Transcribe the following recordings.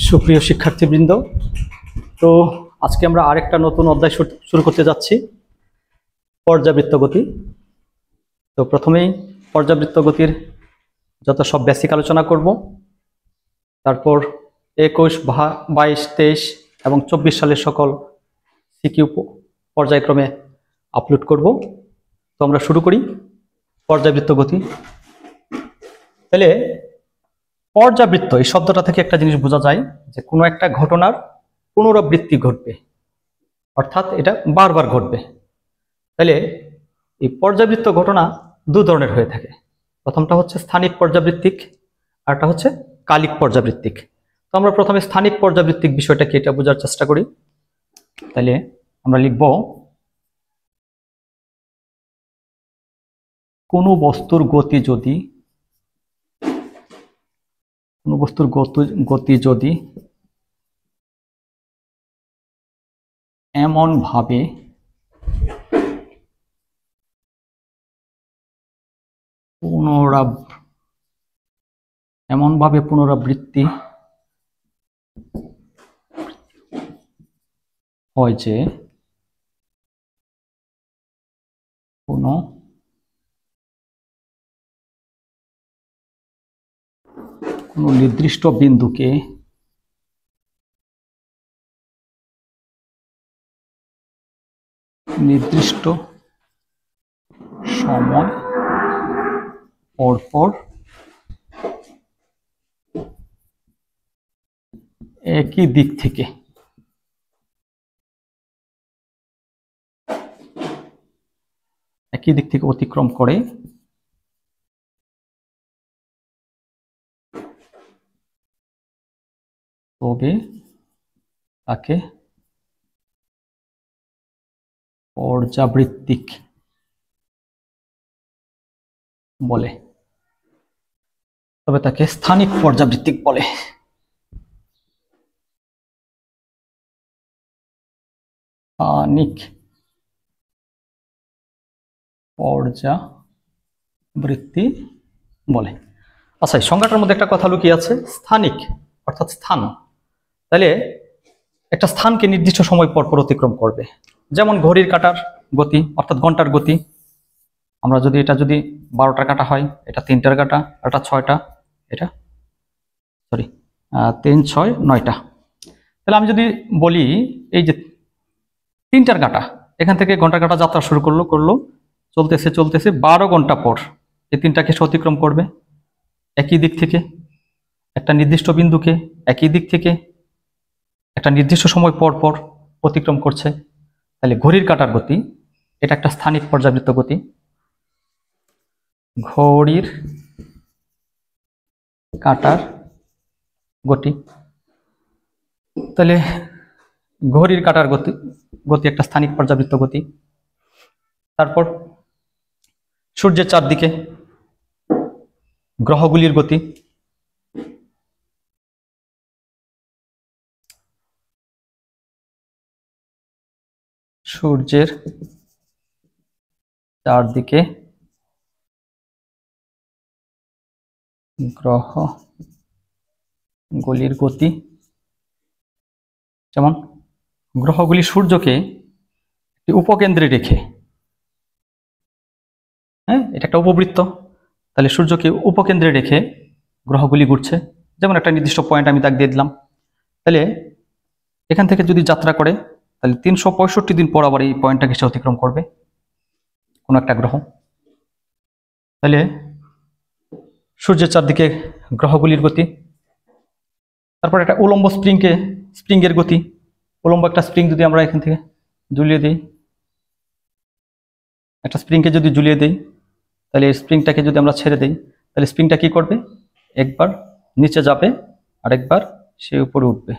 সুপ্রিয় শিক্ষার্থীবৃন্দ, তো আজকে আমরা আরেকটা নতুন অধ্যায় শুরু করতে যাচ্ছি, পর্যাবৃত্ত গতি। তো প্রথমেই পর্যাবৃত্ত গতির যত সব বেসিক আলোচনা করব, তারপর 21, 22, 23 এবং 24 সালের সকল সিকিউ পর্যায়ক্রমে আপলোড করব। তো আমরা শুরু করি পর্যাবৃত্ত গতি। তাহলে পর্যাবৃত্ত এই শব্দটা থেকে একটা জিনিস বোঝা যায় যে কোনো একটা ঘটনার পুনরাবৃত্তি ঘটবে, অর্থাৎ এটা বারবার ঘটবে। তাহলে এই পর্যাবৃত্ত ঘটনা দু ধরনের হয়ে থাকে। প্রথমটা হচ্ছে স্থানিক পর্যাবৃত্তিক, আরটা হচ্ছে কালিক পর্যাবৃত্তিক। তো আমরা প্রথমে স্থানিক পর্যাবৃত্তিক বিষয়টা কি এটা বোঝার চেষ্টা করি। তাহলে আমরা লিখব, কোনো বস্তুর গতি যদি এমন ভাবে পুনরাবৃত্তি হয় যে কোনো নির্দিষ্ট বিন্দুকে নির্দিষ্ট সময় পরপর একই দিক থেকে অতিক্রম করে তবে তাকে পর্যাবৃত্তিক বলে, তবে তাকে স্থানিক পর্যাবৃত্তিক বলে। স্থানিক পর্যাবৃত্তি বলে। আচ্ছা, এই সংজ্ঞাটার মধ্যে একটা কথা লুকিয়ে আছে, স্থানিক অর্থাৎ স্থান। তাহলে একটা স্থানকে নির্দিষ্ট সময় পর পর অতিক্রম করবে, যেমন ঘড়ির কাঁটার গতি অর্থাৎ ঘন্টার গতি। আমরা যদি এটা 12টার কাঁটা হয়, এটা 3টার কাঁটা, এটা 6টা, এটা 3, 6, 9টা। তাহলে আমি যদি বলি এই যে 3টার কাঁটা, এখান থেকে ঘন্টার কাঁটা যাত্রা শুরু করলো চলতেছে 12 ঘন্টা পর এই 3টাকে সে অতিক্রম করবে একই দিক থেকে, একটা নির্দিষ্ট বিন্দুকে একই দিক থেকে একটা নির্দিষ্ট সময় পর পর অতিক্রম করছে। তাহলে ঘড়ির কাঁটার গতি এটা একটা স্থানিক পর্যাবৃত্ত গতি। ঘড়ির কাঁটার গতি, তাহলে ঘড়ির কাঁটার গতি একটা স্থানিক পর্যাবৃত্ত গতি। তারপর সূর্যের চারদিকে গ্রহগুলির গতি, সূর্যের চারদিকে গ্রহগুলির গতি, যেমন গ্রহগুলি সূর্যকে একটি উপকেন্দ্রে রেখে, এটা একটা উপবৃত্ত, তাহলে সূর্যকে উপকেন্দ্রে রেখে গ্রহগুলি ঘুরছে, যেমন একটা নির্দিষ্ট পয়েন্ট আমি দাগ দিয়ে দিলাম। তাহলে এখান থেকে যদি যাত্রা করে তাহলে 365 দিন পর আবার এই পয়েন্টটাকে সে অতিক্রম করবে কোনো একটা গ্রহ। তাহলে সূর্যের চারদিকে গ্রহগুলির গতি। তারপর একটা উলম্ব স্প্রিংয়ের গতি, উলম্ব একটা স্প্রিং যদি আমরা এখান থেকে ঝুলিয়ে দিই, একটা স্প্রিংকে যদি ঝুলিয়ে দিই, তাহলে এই স্প্রিংটাকে যদি আমরা ছেড়ে দিই, তাহলে স্প্রিংটা কি করবে, একবার নিচে যাবে আর একবার সে উপরে উঠবে।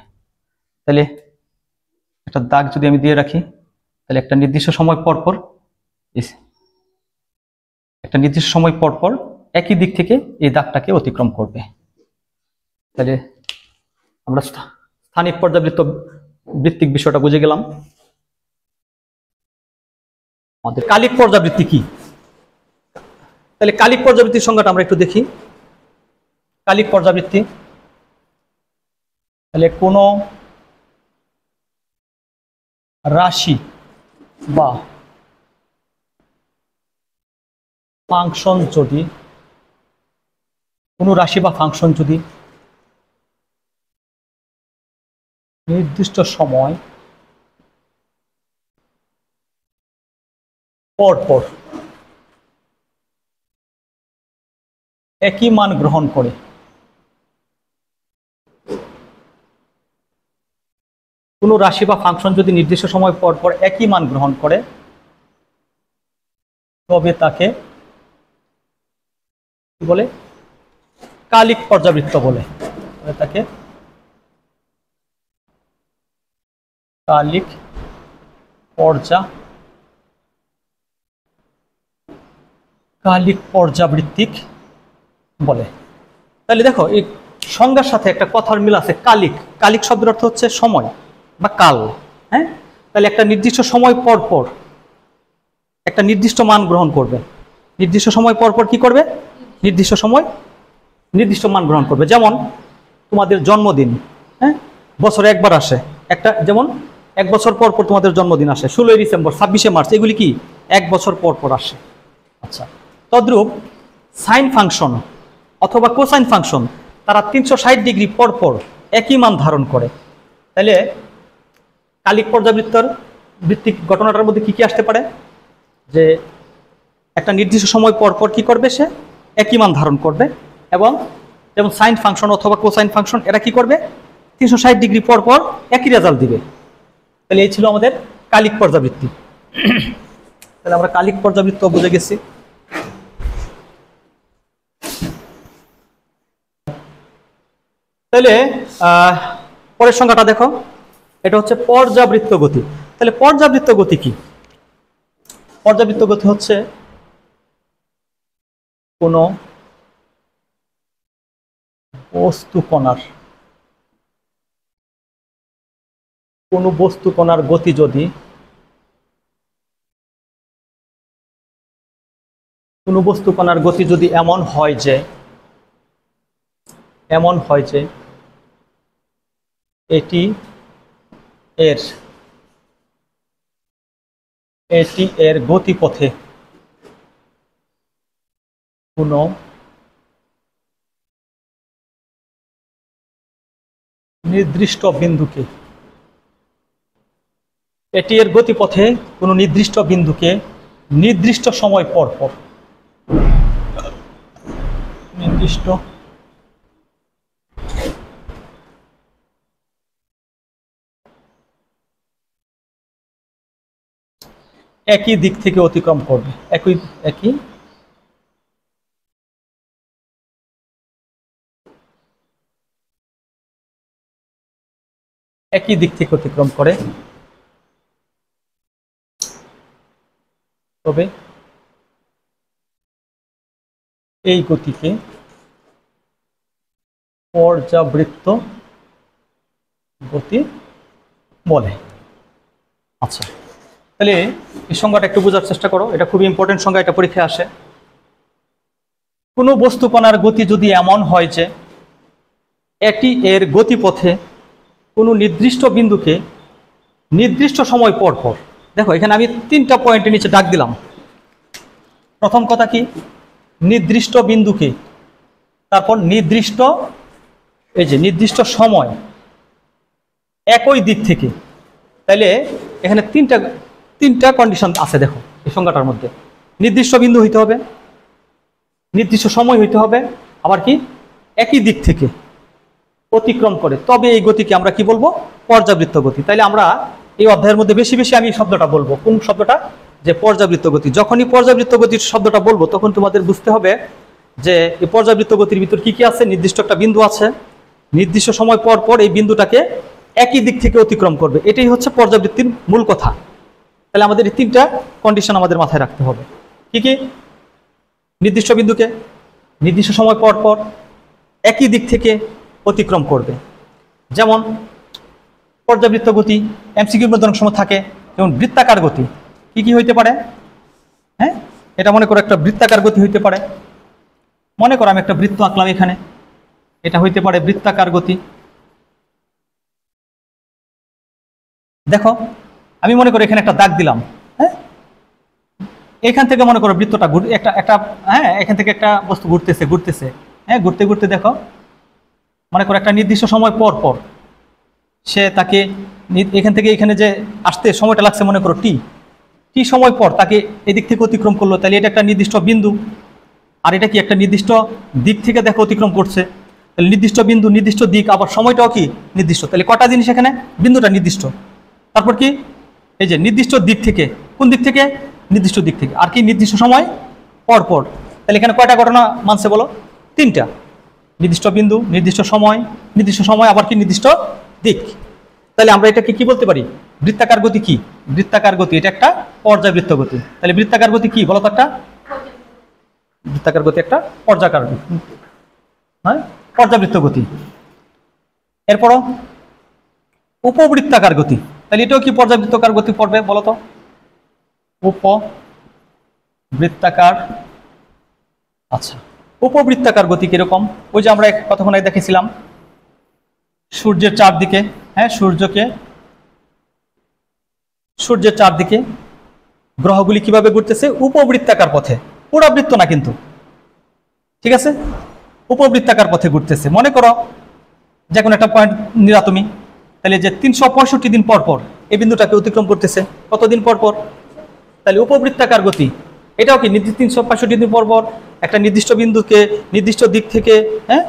তাহলে একটা দাগ যদি আমি দিয়ে রাখি, তাহলে একটা নির্দিষ্ট সময় পর একই দিক থেকে এই দাগটাকে অতিক্রম করবে। তাহলে আমরা স্থানিক পর্যাবৃত্তিক বিষয়টা বুঝে গেলাম। আমাদের কালিক পর্যাবৃত্তি কি? তাহলে কালিক পর্যাবৃত্তির সংজ্ঞাটা আমরা একটু দেখি। কালিক পর্যাবৃত্তি তাহলে কোনো রাশি বা ফাংশন যদি নির্দিষ্ট সময় পর পর একই মান গ্রহণ করে, কোনো রাশি বা ফাংশন যদি নির্দিষ্ট সময় পর পর একই মান গ্রহণ করে, তবে তাকে কি বলে? কালিক পর্যাবৃত্ত বলে। তাকে কালিক পর্যাবৃত্তিক বলে। তাহলে দেখো এই সংজ্ঞার সাথে একটা কথার মিল আছে। কালিক শব্দের অর্থ হচ্ছে সময় বা কাল। হ্যাঁ, তাহলে একটা নির্দিষ্ট সময় পর পর একটা নির্দিষ্ট মান গ্রহণ করবে। নির্দিষ্ট সময় পর পর কি করবে? নির্দিষ্ট মান গ্রহণ করবে। যেমন তোমাদের জন্মদিন, হ্যাঁ, বছরে একবার আসে। যেমন 1 বছর পর পর তোমাদের জন্মদিন আসে। 16 ডিসেম্বর, 26শে মার্চ, এগুলি কি 1 বছর পর পর আসে। আচ্ছা, তদ্রূপ সাইন ফাংশন অথবা কোসাইন ফাংশন তারা 360 ডিগ্রি পর পর একই মান ধারণ করে। তাহলে কালিক পর্যাবৃত্তিক ঘটনাটার মধ্যে কি কি আসতে পারে? যে একটা নির্দিষ্ট সময় পর পর কি করবে? সে একই মান ধারণ করবে। এবং যেমন সাইন ফাংশন অথবা কোসাইন ফাংশন, এরা কি করবে? 360 ডিগ্রি পর পর একই রেজাল্ট দিবে। তাহলে এই ছিল আমাদের কালিক পর্যাবৃত্তি। তাহলে আমরা কালিক পর্যাবৃত্ত বুঝে গেছি। তাহলে পরের সংখ্যাটা দেখো, এটা হচ্ছে পর্যাবৃত্ত গতি। তাহলে পর্যাবৃত্ত গতি কি? পর্যাবৃত্ত গতি হচ্ছে কোনো বস্তু কণার গতি যদি এমন হয় যে এটি এর গতিপথে কোনো নির্দিষ্ট বিন্দুকে নির্দিষ্ট সময় পর পর একই দিক থেকে অতিক্রম করবে। একই দিক থেকে অতিক্রম করে, তবে এই গতিকে পর্যাবৃত্ত গতি বলে। আচ্ছা, তাহলে এই সংজ্ঞাটা একটু বোঝার চেষ্টা করো। এটা খুবই ইম্পর্টেন্ট সংজ্ঞা, এটা পরীক্ষায় আসে। কোনো বস্তু কণার গতি যদি এমন হয় যে এটি এর গতিপথে কোনো নির্দিষ্ট বিন্দুকে নির্দিষ্ট সময় পর পর, দেখো এখানে আমি 3টা পয়েন্টের নিচে দাগ দিলাম। প্রথম কথা কি? নির্দিষ্ট বিন্দুকে, তারপর নির্দিষ্ট সময় একই দিক থেকে। তাহলে এখানে তিনটা কন্ডিশন আছে। দেখো এই সংজ্ঞাটার মধ্যে নির্দিষ্ট বিন্দু হইতে হবে, নির্দিষ্ট সময় হইতে হবে, আবার কি একই দিক থেকে অতিক্রম করে, তবে এই গতিকে আমরা কি বলবো? পর্যাবৃত্ত গতি। তাইলে আমরা এই অধ্যায়ের মধ্যে বেশি বেশি আমি শব্দটা বলবো। কোন শব্দটা? যে পর্যাবৃত্ত গতি। যখনই পর্যাবৃত্ত গতির শব্দটা বলবো তখন তোমাদের বুঝতে হবে যে এই পর্যাবৃত্ত গতির ভিতর কি কি আছে। নির্দিষ্ট একটা বিন্দু আছে, নির্দিষ্ট সময় পর পর এই বিন্দুটাকে একই দিক থেকে অতিক্রম করবে। এটাই হচ্ছে পর্যাবৃত্তির মূল কথা। তাহলে আমাদের এই 3টা কন্ডিশন আমাদের মাথায় রাখতে হবে। কি কি? নির্দিষ্ট বিন্দুকে নির্দিষ্ট সময় পর পর একই দিক থেকে অতিক্রম করবে। যেমন পর্যাবৃত্ত গতি এমসিকিউর মধ্যে অনেক সময় থাকে, যেমন বৃত্তাকার গতি। কি কি হইতে পারে? হ্যাঁ, এটা মনে করো একটা বৃত্তাকার গতি হইতে পারে। মনে করো আমি একটা বৃত্ত আঁকলাম এখানে, এটা হইতে পারে বৃত্তাকার গতি। দেখো আমি মনে করি এখানে একটা দাগ দিলাম, হ্যাঁ, এখান থেকে মনে করো বৃত্তটা একটা হ্যাঁ এখান থেকে একটা বস্তু ঘুরতেছে, হ্যাঁ, ঘুরতে ঘুরতে দেখো মনে করো একটা নির্দিষ্ট সময় পর পর সে তাকে এখান থেকে এখানে যে আসতে সময়টা লাগছে মনে করো টি সময় পর তাকে এদিক থেকে অতিক্রম করলো, তাহলে এটা একটা নির্দিষ্ট বিন্দু, আর এটা কি একটা নির্দিষ্ট দিক থেকে দেখো অতিক্রম করছে, তাহলে নির্দিষ্ট বিন্দু নির্দিষ্ট দিক, আবার সময়টাও কি নির্দিষ্ট, তাহলে কটা জিনিস এখানে, বিন্দুটা নির্দিষ্ট, তারপর কি এই যে নির্দিষ্ট দিক থেকে, কোন দিক থেকে, নির্দিষ্ট দিক থেকে, আর কি নির্দিষ্ট সময় পর পর, তাহলে এখানে কয়টা ঘটনা মানছে বলো, 3টা, নির্দিষ্ট বিন্দু, নির্দিষ্ট সময় আবার কি নির্দিষ্ট দিক। তাহলে আমরা এটাকে কি বলতে পারি, বৃত্তাকার গতি। কি বৃত্তাকার গতি? এটা একটা পর্যাবৃত্ত গতি। তাহলে বৃত্তাকার গতি কি বলো তো, একটা বৃত্তাকার গতি একটা হ্যাঁ পর্যাবৃত্ত গতি। এরপরও উপবৃত্তাকার গতি, তাহলে এটাও কি পর্যাবৃত্তাকার গতি পড়বে বলো তো, উপবৃত্তাকার। আচ্ছা, উপবৃত্তাকার গতি কিরকম? ওই যে আমরা কতক্ষণ আগে দেখেছিলাম সূর্যের চারদিকে, হ্যাঁ, সূর্যের চারদিকে গ্রহগুলি কিভাবে ঘুরতেছে, উপবৃত্তাকার পথে, পুরো বৃত্ত না কিন্তু, ঠিক আছে, উপবৃত্তাকার পথে ঘুরতেছে। মনে করো যে কোনো একটা পয়েন্ট নিলা তুমি, তাহলে যে 365 দিন পর পর এই বিন্দুটাকে অতিক্রম করতেছে, কতদিন পর পর, তাহলে উপবৃত্তাকার গতি এটাও কি 365 দিন পর পর একটা নির্দিষ্ট বিন্দুকে নির্দিষ্ট দিক থেকে, হ্যাঁ,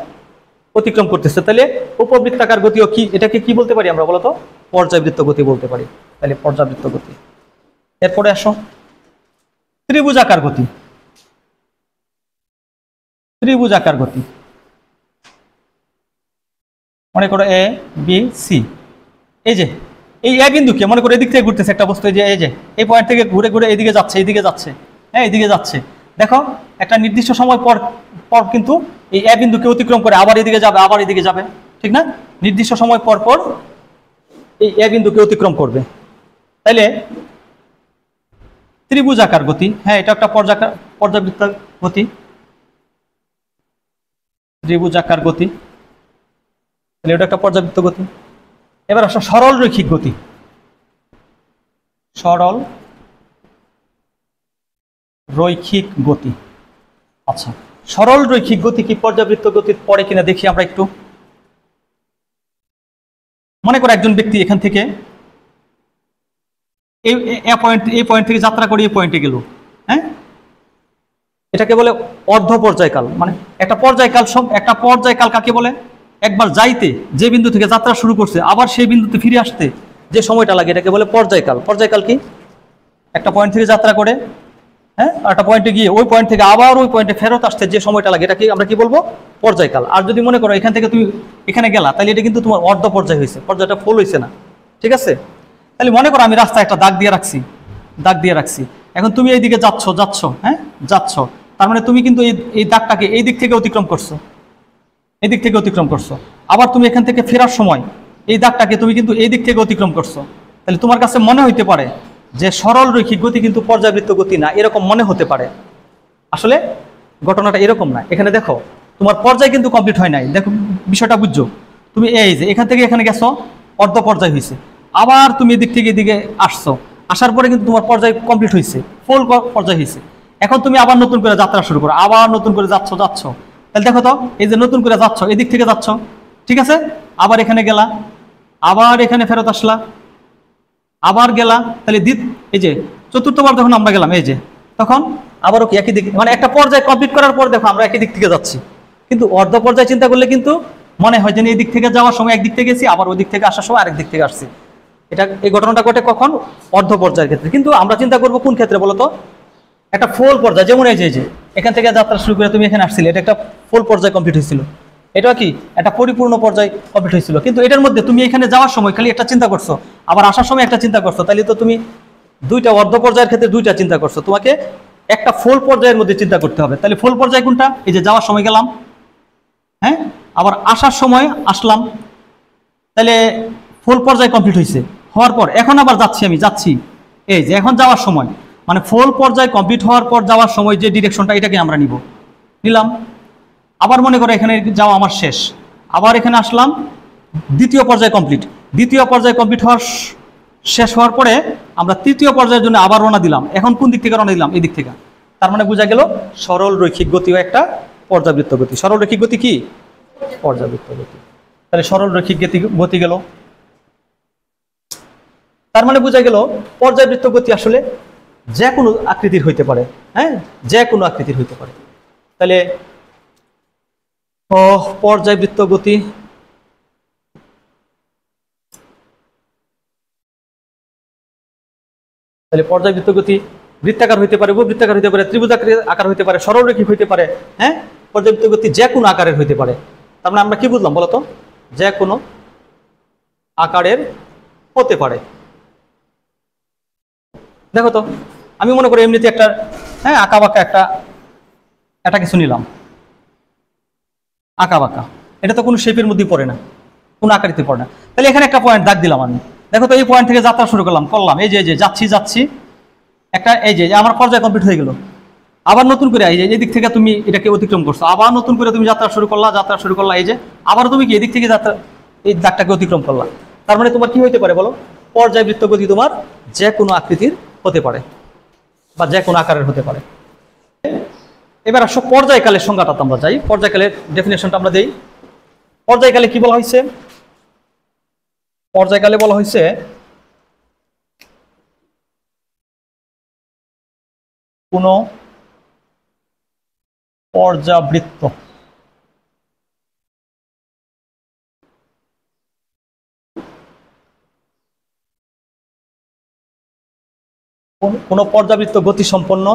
অতিক্রম করতেছে। তাহলে উপবৃত্তাকার গতিও কি, এটাকে কি বলতে পারি আমরা বলতো, পর্যাবৃত্ত গতি বলতে পারি। তাহলে পর্যাবৃত্ত গতি। এরপরে আসো ত্রিভুজাকার গতি। ত্রিভুজাকার গতি মনে করো এ বি সি, এই যে এই এ বিন্দুকে মনে করো এদিক থেকে ঘুরতেছে একটা বস্তু, এই যে এই পয়েন্ট থেকে ঘুরে ঘুরে এদিকে যাচ্ছে, হ্যাঁ, এদিকে যাচ্ছে। দেখো একটা নির্দিষ্ট সময় পর পর কিন্তু এই এ বিন্দুকে অতিক্রম করে আবার এদিকে যাবে, ঠিক না, নির্দিষ্ট সময় পর পর এই এ বিন্দুকে অতিক্রম করবে। তাইলে ত্রিভুজাকার গতি, হ্যাঁ, এটা একটা পর্যাবৃত্ত গতি, ত্রিভুজাকার গতি, তাহলে এটা একটা পর্যাবৃত্ত গতি। এবার আসো সরল রৈখিক গতি। সরল রৈখিক গতি। আচ্ছা, সরল রৈখিক গতি কি পর্যাবৃত্ত গতির পরে কিনা দেখি আমরা একটু। মনে করো একজন ব্যক্তি এখান থেকে এই পয়েন্ট থেকে যাত্রা করে এই পয়েন্টে গেল, হ্যাঁ, এটাকে বলে অর্ধ পর্যায়কাল। মানে একটা পর্যায়কাল কাকে বলে, একবার যাইতে যে বিন্দু থেকে যাত্রা শুরু করছে আবার সেই বিন্দুতে ফিরে আসতে যে সময়টা লাগে এটাকে বলে পর্যায়কাল। পর্যায়কাল কি, একটা পয়েন্ট থেকে যাত্রা করে, হ্যাঁ, একটা পয়েন্টে গিয়ে ওই পয়েন্ট থেকে আবার ওই পয়েন্টে ফেরত আসতে যে সময়টা লাগে এটাকে আমরা কি বলবো, পর্যায়কাল। আর যদি মনে করো এখান থেকে তুমি এখানে গেলা, তাহলে এটা কিন্তু তোমার অর্ধ পর্যায় হয়েছে, পর্যায়টা ফুল হয়েছে না, ঠিক আছে। তাহলে মনে করো আমি রাস্তায় একটা দাগ দিয়ে রাখছি, এখন তুমি এইদিকে যাচ্ছ, হ্যাঁ, তার মানে তুমি কিন্তু এই দাগটাকে এই দিক থেকে অতিক্রম করছো, আবার তুমি এখান থেকে ফেরার সময় এই দাগটাকে তুমি কিন্তু এই দিক থেকে অতিক্রম করছো। তাহলে তোমার কাছে মনে হইতে পারে যে সরল রৈখিক গতি কিন্তু পর্যাবৃত্ত গতি না, এরকম মনে হতে পারে। আসলে ঘটনাটা এরকম না। এখানে দেখো তোমার পর্যায় কিন্তু কমপ্লিট হয় নাই, দেখো বিষয়টা বুঝছো, তুমি এই যে এখান থেকে এখানে গেছো, অর্ধ পর্যায় হয়েছে, আবার তুমি এদিক থেকে এদিকে আসছো, আসার পরে কিন্তু তোমার পর্যায় কমপ্লিট হয়েছে, ফুল পর্যায় হয়েছে। এখন তুমি আবার নতুন করে যাত্রা শুরু করো, আবার নতুন করে যাচ্ছ, তাহলে দেখো তো এই যে নতুন করে যাচ্ছ, এদিক থেকে যাচ্ছ, ঠিক আছে, আবার এখানে গেলা, আবার এখানে ফেরত আসলা, আবার গেলা, তাহলে এই যে চতুর্থবার যখন আমরা গেলাম, এই যে তখন আবারও কি একই দিক, মানে একটা পর্যায় কমপ্লিট করার পর দেখো আমরা একই দিক থেকে যাচ্ছি। কিন্তু অর্ধ পর্যায় চিন্তা করলে কিন্তু মনে হয় যে এই দিক থেকে যাওয়ার সময় একদিক থেকে গেছি, আবার ওই দিক থেকে আসার সময় আরেক দিক থেকে আসছি। এই ঘটনাটা ঘটে কখন, অর্ধ পর্যায়ের ক্ষেত্রে। কিন্তু আমরা চিন্তা করবো কোন ক্ষেত্রে বলতো, একটা ফুল পর্যায়, যেমন এই যে এখান থেকে যাত্রা শুরু করে তুমি এখানে আসছিলে, এটা একটা ফুল পর্যায় কমপ্লিট হয়েছিল, এটা কি একটা পরিপূর্ণ পর্যায় কমপ্লিট হয়েছিল। কিন্তু এটার মধ্যে তুমি এখানে যাওয়ার সময় খালি একটা চিন্তা করছো, আবার আসার সময় একটা চিন্তা করছো, তাহলে তো তুমি দুইটা অর্ধ পর্যায়ের ক্ষেত্রে দুইটা চিন্তা করছো। তোমাকে একটা ফুল পর্যায়ের মধ্যে চিন্তা করতে হবে। তাহলে ফুল পর্যায় কোনটা, এই যে যাওয়ার সময় গেলাম, হ্যাঁ, আবার আসার সময় আসলাম, তাহলে ফুল পর্যায় কমপ্লিট হয়েছে। হওয়ার পর এখন আবার যাচ্ছি, এই যে এখন যাওয়ার সময়, মানে ফুল পর্যায় কমপ্লিট হওয়ার পর যাওয়ার সময় যে ডিরেকশনটা এটাকে আমরা নিলাম। আবার মনে করো এখানে যাওয়া আমার শেষ, আবার এখানে আসলাম, দ্বিতীয় পর্যায় কমপ্লিট হওয়ার শেষ হওয়ার পরে আমরা তৃতীয় পর্যায়ের জন্য আবার রওনা দিলাম। এখন কোন দিক থেকে রওনা দিলাম? এই দিক থেকে। তার মানে বোঝা গেল সরল রৈখিক গতিও একটা পর্যাবৃত্ত গতি। সরল রৈখিক গতি কি? পর্যাবৃত্ত গতি। তাহলে সরল রৈখিক গতি গেল। তার মানে বোঝা গেল পর্যাবৃত্ত গতি আসলে যে কোনো আকৃতির হইতে পারে। হ্যাঁ, যে কোনো আকৃতির হইতে পারে। তাহলে পর্যাবৃত্ত গতি তাহলে পর্যাবৃত্ত গতি বৃত্তাকার হইতে পারে, উপবৃত্তাকার হইতে পারে, ত্রিভুজ আকার হইতে পারে, সরলরেখিক হইতে পারে। হ্যাঁ, পর্যাবৃত্ত গতি যে কোনো আকারের হইতে পারে। তার মানে আমরা কি বুঝলাম বলতো? যে কোনো আকারের হতে পারে। দেখো তো, আমি মনে করি এমনিতে একটা আঁকা বাঁকা একটা কিছু নিলাম, আঁকা বাঁকা, এটা তো কোনো শেপের মধ্যে পড়ে না, কোনো আকারিতে পড়ে না। তাহলে এখানে একটা পয়েন্ট দাগ দিলাম আমি। দেখো তো, এই পয়েন্ট থেকে যাত্রা শুরু করলাম এই যে যাচ্ছি একটা, এই যে আমার পর্যায় কমপ্লিট হয়ে গেল। আবার নতুন করে এই যে এদিক থেকে তুমি এটাকে অতিক্রম করছো, আবার নতুন করে তুমি যাত্রা শুরু করলা, এই যে আবার তুমি কি এদিক থেকে যাত্রা, এই দাগটাকে অতিক্রম করলা। তার মানে তোমার কি হইতে পারে বলো? পর্যায়বৃত্ত গতি তোমার যে কোনো আকৃতির হতে পারে বা যে কোনো আকারের হতে পারে। এবার আসো পর্যায়কালের সংজ্ঞাটা আমরা যাই, পর্যায়কালের ডেফিনেশনটা আমরা দেই। পর্যায়কালে কি বলা হয়েছে? পর্যায়কালে বলা হয়েছে কোন পর্যাবৃত্ত কোন পর্যাবৃত্ত গতি সম্পন্ন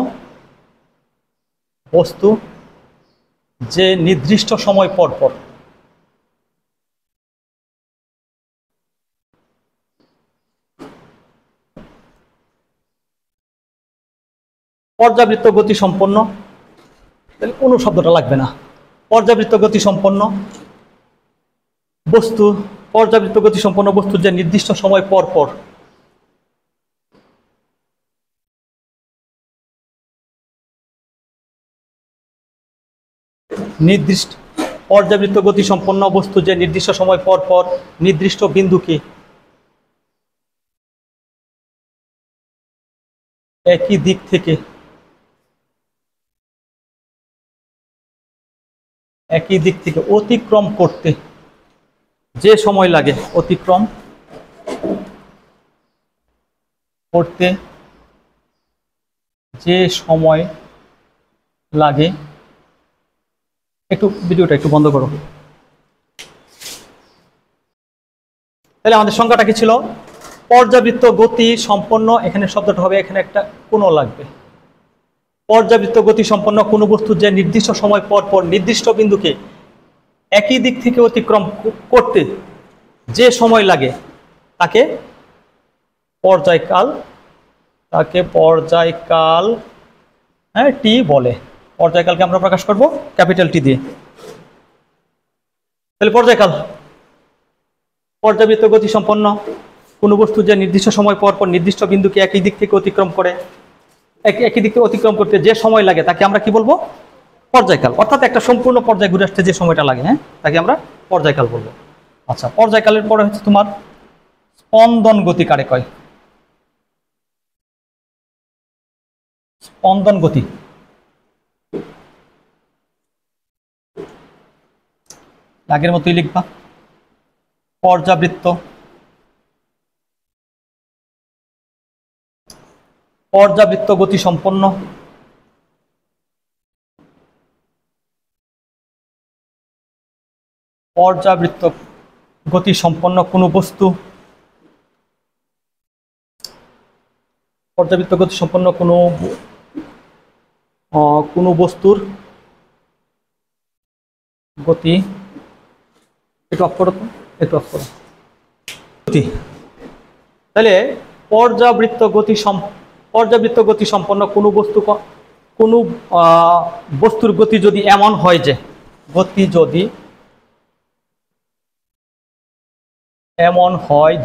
বস্তু যে নির্দিষ্ট সময় পর পর পর্যাবৃত্ত গতি সম্পন্ন, তাহলে কোনো শব্দটা লাগবে না। পর্যাবৃত্ত গতি সম্পন্ন বস্তু, পর্যাবৃত্ত গতি সম্পন্ন বস্তু যে নির্দিষ্ট সময় পর পর পর্যাবৃত্ত গতি সম্পন্ন বস্তু যে নির্দিষ্ট সময় পর পর নির্দিষ্ট বিন্দুকে একই দিক থেকে অতিক্রম করতে যে সময় লাগে, অতিক্রম করতে যে সময় লাগে। একটু ভিডিওটা একটু বন্ধ করো। তাহলে আমাদের সংখ্যাটা কি ছিল? পর্যাবৃত্ত গতি সম্পন্ন, এখানে শব্দটা হবে, এখানে একটা কোণ লাগবে। পর্যাবৃত্ত গতি সম্পন্ন কোন বস্তু যে নির্দিষ্ট সময় পর পর নির্দিষ্ট বিন্দুকে একই দিক থেকে অতিক্রম করতে যে সময় লাগে তাকে পর্যায়কাল টি বলে। পর্যায়কালকে আমরা প্রকাশ করব ক্যাপিটাল টি দিয়ে। তাহলে পর্যাবৃত্ত গতি সম্পন্ন কোন বস্তু যে নির্দিষ্ট সময় পর পর নির্দিষ্ট বিন্দুকে একই দিক থেকে অতিক্রম করে, একই দিক থেকে অতিক্রম করতে যে সময় লাগে তাকে আমরা কি বলবো? পর্যায়কাল। অর্থাৎ একটা সম্পূর্ণ পর্যায় ঘুরে আসতে যে সময়টা লাগে, হ্যাঁ, তাকে আমরা পর্যায়কাল বলবো। আচ্ছা, পর্যায়কালের পরে হচ্ছে তোমার স্পন্দন গতি কারে কয়? স্পন্দন গতি আগের মতোই লিখবা। পর্যাবৃত্ত গতি সম্পন্ন কোন বস্তু, পর্যাবৃত্ত গতি সম্পন্ন কোন বস্তুর গতি, একটু অফ করো। তাহলে পর্যাবৃত্ত গতি সম্পন্ন কোন বস্তুর গতি যদি এমন হয়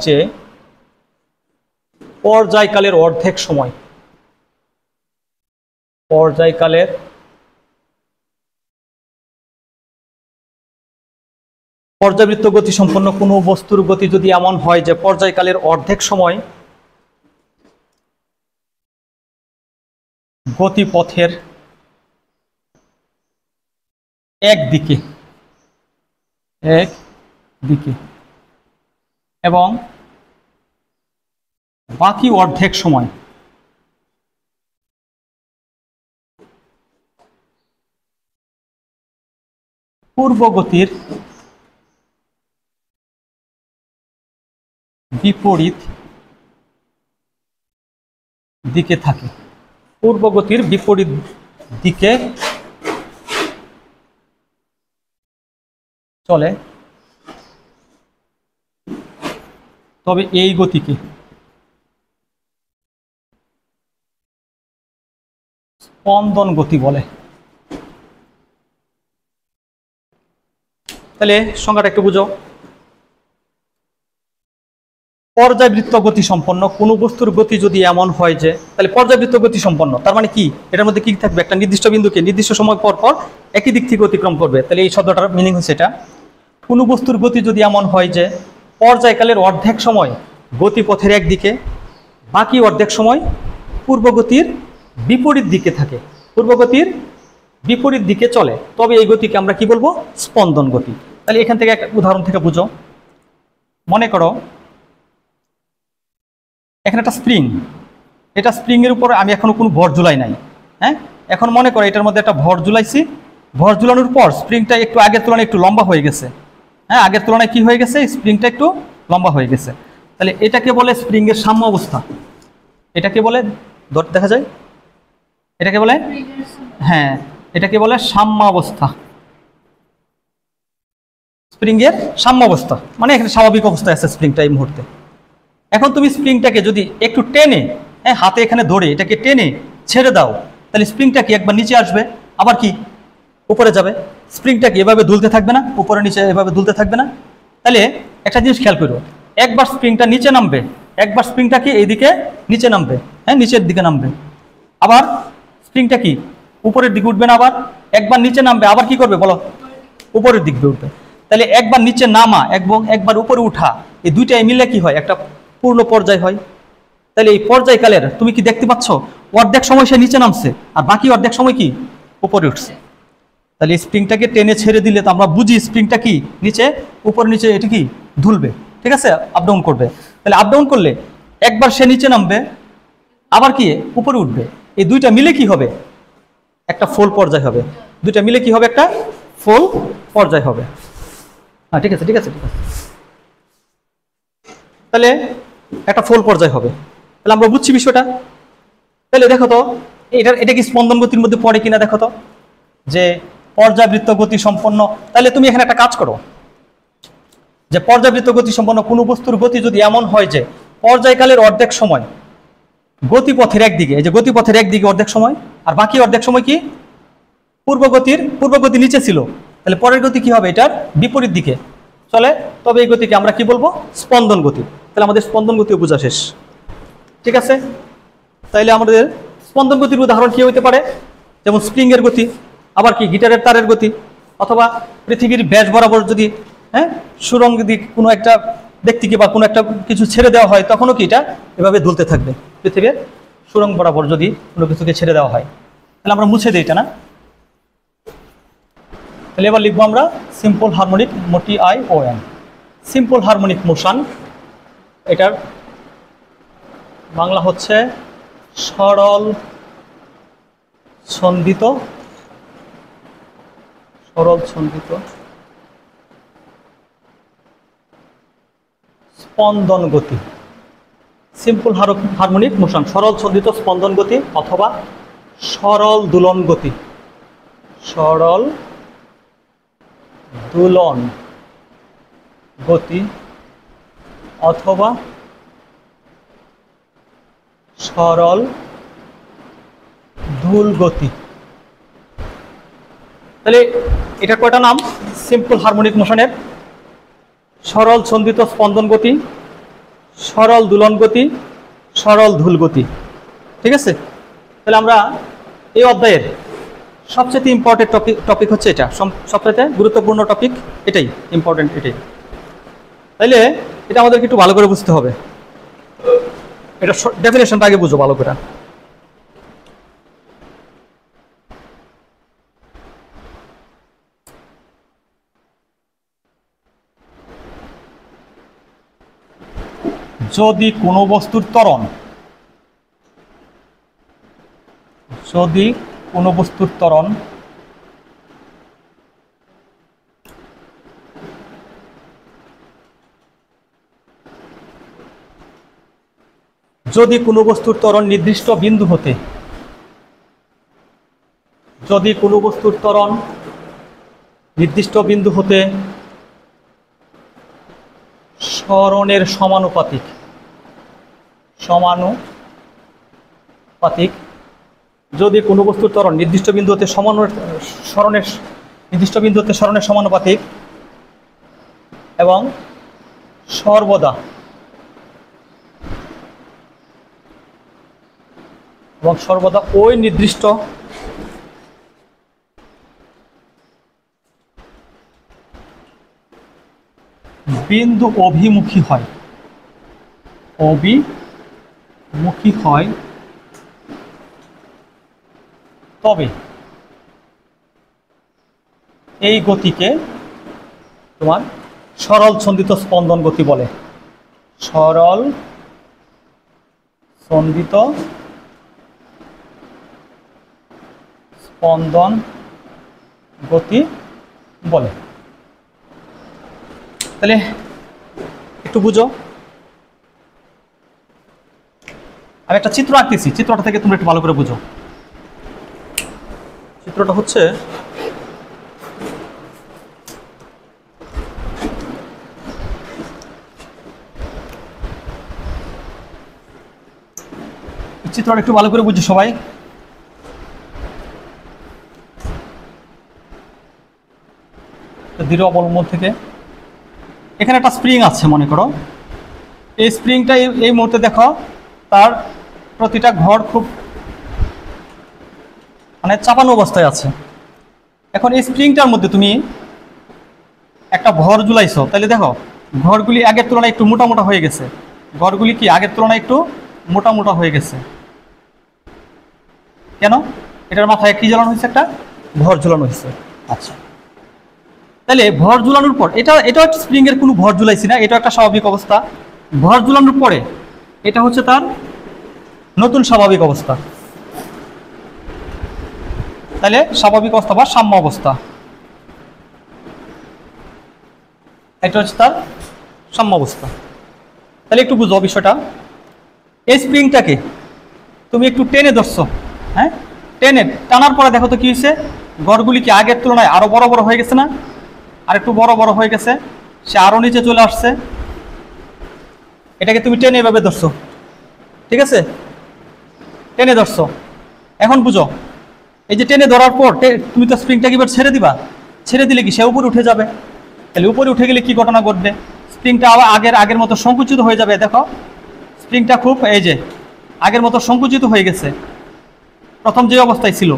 যে পর্যায়কালের অর্ধেক সময়, পর্যাবৃত্ত গতি সম্পন্ন কোনো বস্তুর গতি যদি এমন হয় যে পর্যায়কালের অর্ধেক সময় গতিপথের একদিকে এবং বাকি অর্ধেক সময় পূর্বগতির বিপরীত দিকে থাকে। পূর্বগতির বিপরীত দিকে চলে, তবে এই গতিকে স্পন্দন গতি বলে। তাহলে সংজ্ঞাটা একটু বুঝো। পর্যাবৃত্ত গতি সম্পন্ন কোনো বস্তুর গতি যদি এমন হয় যে, তাহলে পর্যাবৃত্ত গতি সম্পন্ন তার মানে কি, এটার মধ্যে কি থাকবে, একটা নির্দিষ্ট বিন্দুকে নির্দিষ্ট সময় পর পর একই দিক থেকে অতিক্রম করবে। তাহলে এই শব্দটার মিনিং হচ্ছে এটা, কোনো বস্তুর গতি যদি এমন হয় যে পর্যায়কালের অর্ধেক সময় গতিপথের একদিকে, বাকি অর্ধেক সময় পূর্বগতির বিপরীত দিকে থাকে, পূর্বগতির বিপরীত দিকে চলে, তবে এই গতিকে আমরা কি বলবো, স্পন্দন গতি। তাহলে এখান থেকে একটা উদাহরণ থেকে বুঝো। মনে করো এখানে একটা স্প্রিং, এটা স্প্রিং এর উপর আমি এখনো কোনো ভর ঝুলাই নাই। হ্যাঁ, এখন মনে করো এটার মধ্যে একটা ভর ঝুলাইছি, ভর ঝুলানোর পর স্প্রিংটা একটু আগের তুলনায় একটু লম্বা হয়ে গেছে। হ্যাঁ, আগের তুলনায় কি হয়ে গেছে, স্প্রিংটা একটু লম্বা হয়ে গেছে। তাহলে এটাকে বলে স্প্রিং এর সাম্য অবস্থা। এটাকে বলে, দেখা যায় এটাকে বলে, হ্যাঁ এটাকে বলে সাম্য অবস্থা। স্প্রিং এর সাম্য অবস্থা মানে এখানে স্বাভাবিক অবস্থায় আছে স্প্রিংটা এই মুহূর্তে। এখন তুমি স্প্রিংটাকে যদি একটু টেনে, হ্যাঁ হাতে এখানে ধরে এটাকে টেনে ছেড়ে দাও, তাহলে স্প্রিংটা কি একবার নিচে আসবে, আবার কি উপরে যাবে। স্প্রিংটা কি এভাবে দুলতে থাকবে না, উপরে নিচে এভাবে দুলতে থাকবে না। তাহলে একটা জিনিস খেয়াল করো, একবার স্প্রিংটা নিচে নামবে, একবার স্প্রিংটা কি এইদিকে নিচে নামবে, হ্যাঁ নিচের দিকে নামবে, আবার স্প্রিংটা কি উপরের দিকে উঠবে না, আবার একবার নিচে নামবে, আবার কি করবে বলো, উপরের দিকে উঠবে। তাহলে একবার নিচে নামা এবং একবার উপরে উঠা, এই দুইটাই মিলে কি হয়, একটা পূর্ণ পর্যায় হয়। তাহলে এই পর্যায়কালের তুমি কি দেখতে পাচ্ছ, অর্ধেক সময় সে নিচে নামছে আর বাকি অর্ধেক সময় কি উপরে উঠছে। তাহলে স্প্রিংটাকে টেনে ছেড়ে দিলে তো আমরা বুঝি স্প্রিংটা কি নিচে উপর নিচে এটা কি দুলবে, ঠিক আছে, আপ ডাউন করবে। তাহলে আপ ডাউন করলে একবার সে নিচে নামবে, আবার কি উপরে উঠবে, এই দুইটা মিলে কি হবে, একটা ফোল পর্যায় হবে। দুইটা মিলে কি হবে, একটা ফোল পর্যায় হবে। হ্যাঁ ঠিক আছে ঠিক আছে ঠিক আছে, তাহলে একটা ফোল পর্যায় হবে। তাহলে আমরা বুঝছি বিষয়টা। তাহলে দেখো তো এটা কি স্পন্দন গতির মধ্যে পড়ে কিনা দেখো তো, যে পর্যাবৃত্ত গতি সম্পন্ন। তাহলে তুমি এখানে একটা কাজ করো, যে পর্যাবৃত্ত গতি সম্পন্ন কোনো বস্তুর গতি যদি এমন হয় যে পর্যায়কালের অর্ধেক সময় গতিপথের একদিকে, এই যে গতিপথের একদিকে অর্ধেক সময় আর বাকি অর্ধেক সময় কি পূর্বগতি নিচে ছিল, তাহলে পরের গতি কি হবে, এটার বিপরীত দিকে চলে, তবে এই গতিকে আমরা কি বলবো, স্পন্দন গতি। তাহলে আমাদের স্পন্দন গতিও বোঝা শেষ, ঠিক আছে। তাইলে আমাদের স্পন্দন গতির উদাহরণ কি হতে পারে, যেমন স্প্রিং এর গতি, আবার কি গিটারের তারের গতি, অথবা পৃথিবীর ব্যাস বরাবর যদি সুরঙ্গ দিক কোনো একটা ব্যক্তিকে বা কোনো একটা কিছু ছেড়ে দেওয়া হয়, তখনও কি এটা এভাবে দুলতে থাকবে। পৃথিবীর সুরঙ্গ বরাবর যদি কোনো কিছুকে ছেড়ে দেওয়া হয়, তাহলে আমরা মুছে দিই এটা না। তাহলে এবার লিখবো আমরা simple harmonic, MOTION, simple harmonic motion. এটার বাংলা হচ্ছে সরল ছন্দিত স্পন্দন গতি। সিম্পল হারমোনিক মোশন, সরল ছন্দিত স্পন্দন গতি অথবা সরল দোলন গতি, সরল দোলন গতি অথবা সরল ধুল গতি। তাহলে এটা কয়টা নাম, সিম্পল হারমোনিক মোশনের সরল ছন্দিত স্পন্দন গতি, সরল দোলন গতি, সরল ধুল গতি, ঠিক আছে। তাহলে আমরা এই অধ্যায়ের সবচেয়ে ইম্পর্টেন্ট টপিক হচ্ছে এটা, সবচেয়ে গুরুত্বপূর্ণ টপিক এটাই, ইম্পর্টেন্ট এটাই। তাইলে এটা আমাদেরকে একটু ভালো করে বুঝতে হবে, এটা ডেফিনেশনটা আগে বুঝো ভালো করে। যদি কোনো বস্তুর ত্বরণ নির্দিষ্ট বিন্দু হতে সরণের সমানুপাতিক যদি কোনো বস্তুর ত্বরণ নির্দিষ্ট বিন্দু হতে সরণের সমানুপাতিক এবং সর্বদা ওই নির্দিষ্ট বিন্দু অভিমুখী হয় তবে এই গতিকে তোমার সরল ছন্দিত স্পন্দন গতি বলে। সরল ছন্দিত স্পন্দন গতি বলে। তাহলে একটু বুঝো, আমি একটা চিত্র আঁকতেছি, চিত্রটা থেকে তোমরা একটু ভালো করে বুঝো। চিত্রটা হচ্ছে চিত্রটা একটু ভালো করে বুঝো সবাই। দৃঢ় অবলম্বন থেকে এখানে একটা স্প্রিং আছে মনে করো, এই স্প্রিংটা এই মুহূর্তে দেখো তার প্রতিটা ঘর খুব মানে চাপানো অবস্থায় আছে। এখন এই স্প্রিংটার মধ্যে তুমি একটা ভর ঝুলাইছো, তাহলে দেখো ঘরগুলি আগের তুলনায় একটু মোটা মোটা হয়ে গেছে। ঘরগুলি কি আগের তুলনায় একটু মোটা মোটা হয়ে গেছে কেন? এটার মাথায় কি ঝুলানো হয়েছে? একটা ভর ঝুলানো হয়েছে। আচ্ছা, তাহলে ভর ঝুলানোর পর এটা একটা স্প্রিং এর কোনো ভর ঝুলাইছি না, এটা একটা স্বাভাবিক অবস্থা। ভর ঝুলানোর পরে এটা হচ্ছে তার নতুন স্বাভাবিক অবস্থা। তাহলে স্বাভাবিক অবস্থা বা সাম্য অবস্থা, এটা হচ্ছে তার সাম্য অবস্থা। তাহলে একটু বুঝো বিষয়টা। এই স্প্রিংটাকে তুমি একটু টেনে ধরছো, হ্যাঁ, টানার পরে দেখো তো কি হয়েছে, ঘরগুলি কি আগের তুলনায় আরো বড় বড় হয়ে গেছে না? আর একটু বড় বড় হয়ে গেছে, সে আরো নিচে চলে আসছে। এটাকে তুমি টেনে এভাবে ধরছো, ঠিক আছে, টেনে ধরছো। এখন বুঝো, এই যে টেনে ধরার পর তুমি তো স্প্রিংটাকে এবার ছেড়ে দিবা, ছেড়ে দিলে কি সে উপরে উঠে যাবে। তাহলে উপরে উঠে গেলে কি ঘটনা ঘটবে? স্প্রিংটা আবার আগের মতো সংকুচিত হয়ে যাবে। দেখো স্প্রিংটা খুব এই যে আগের মতো সংকুচিত হয়ে গেছে। প্রথম যে অবস্থায় ছিল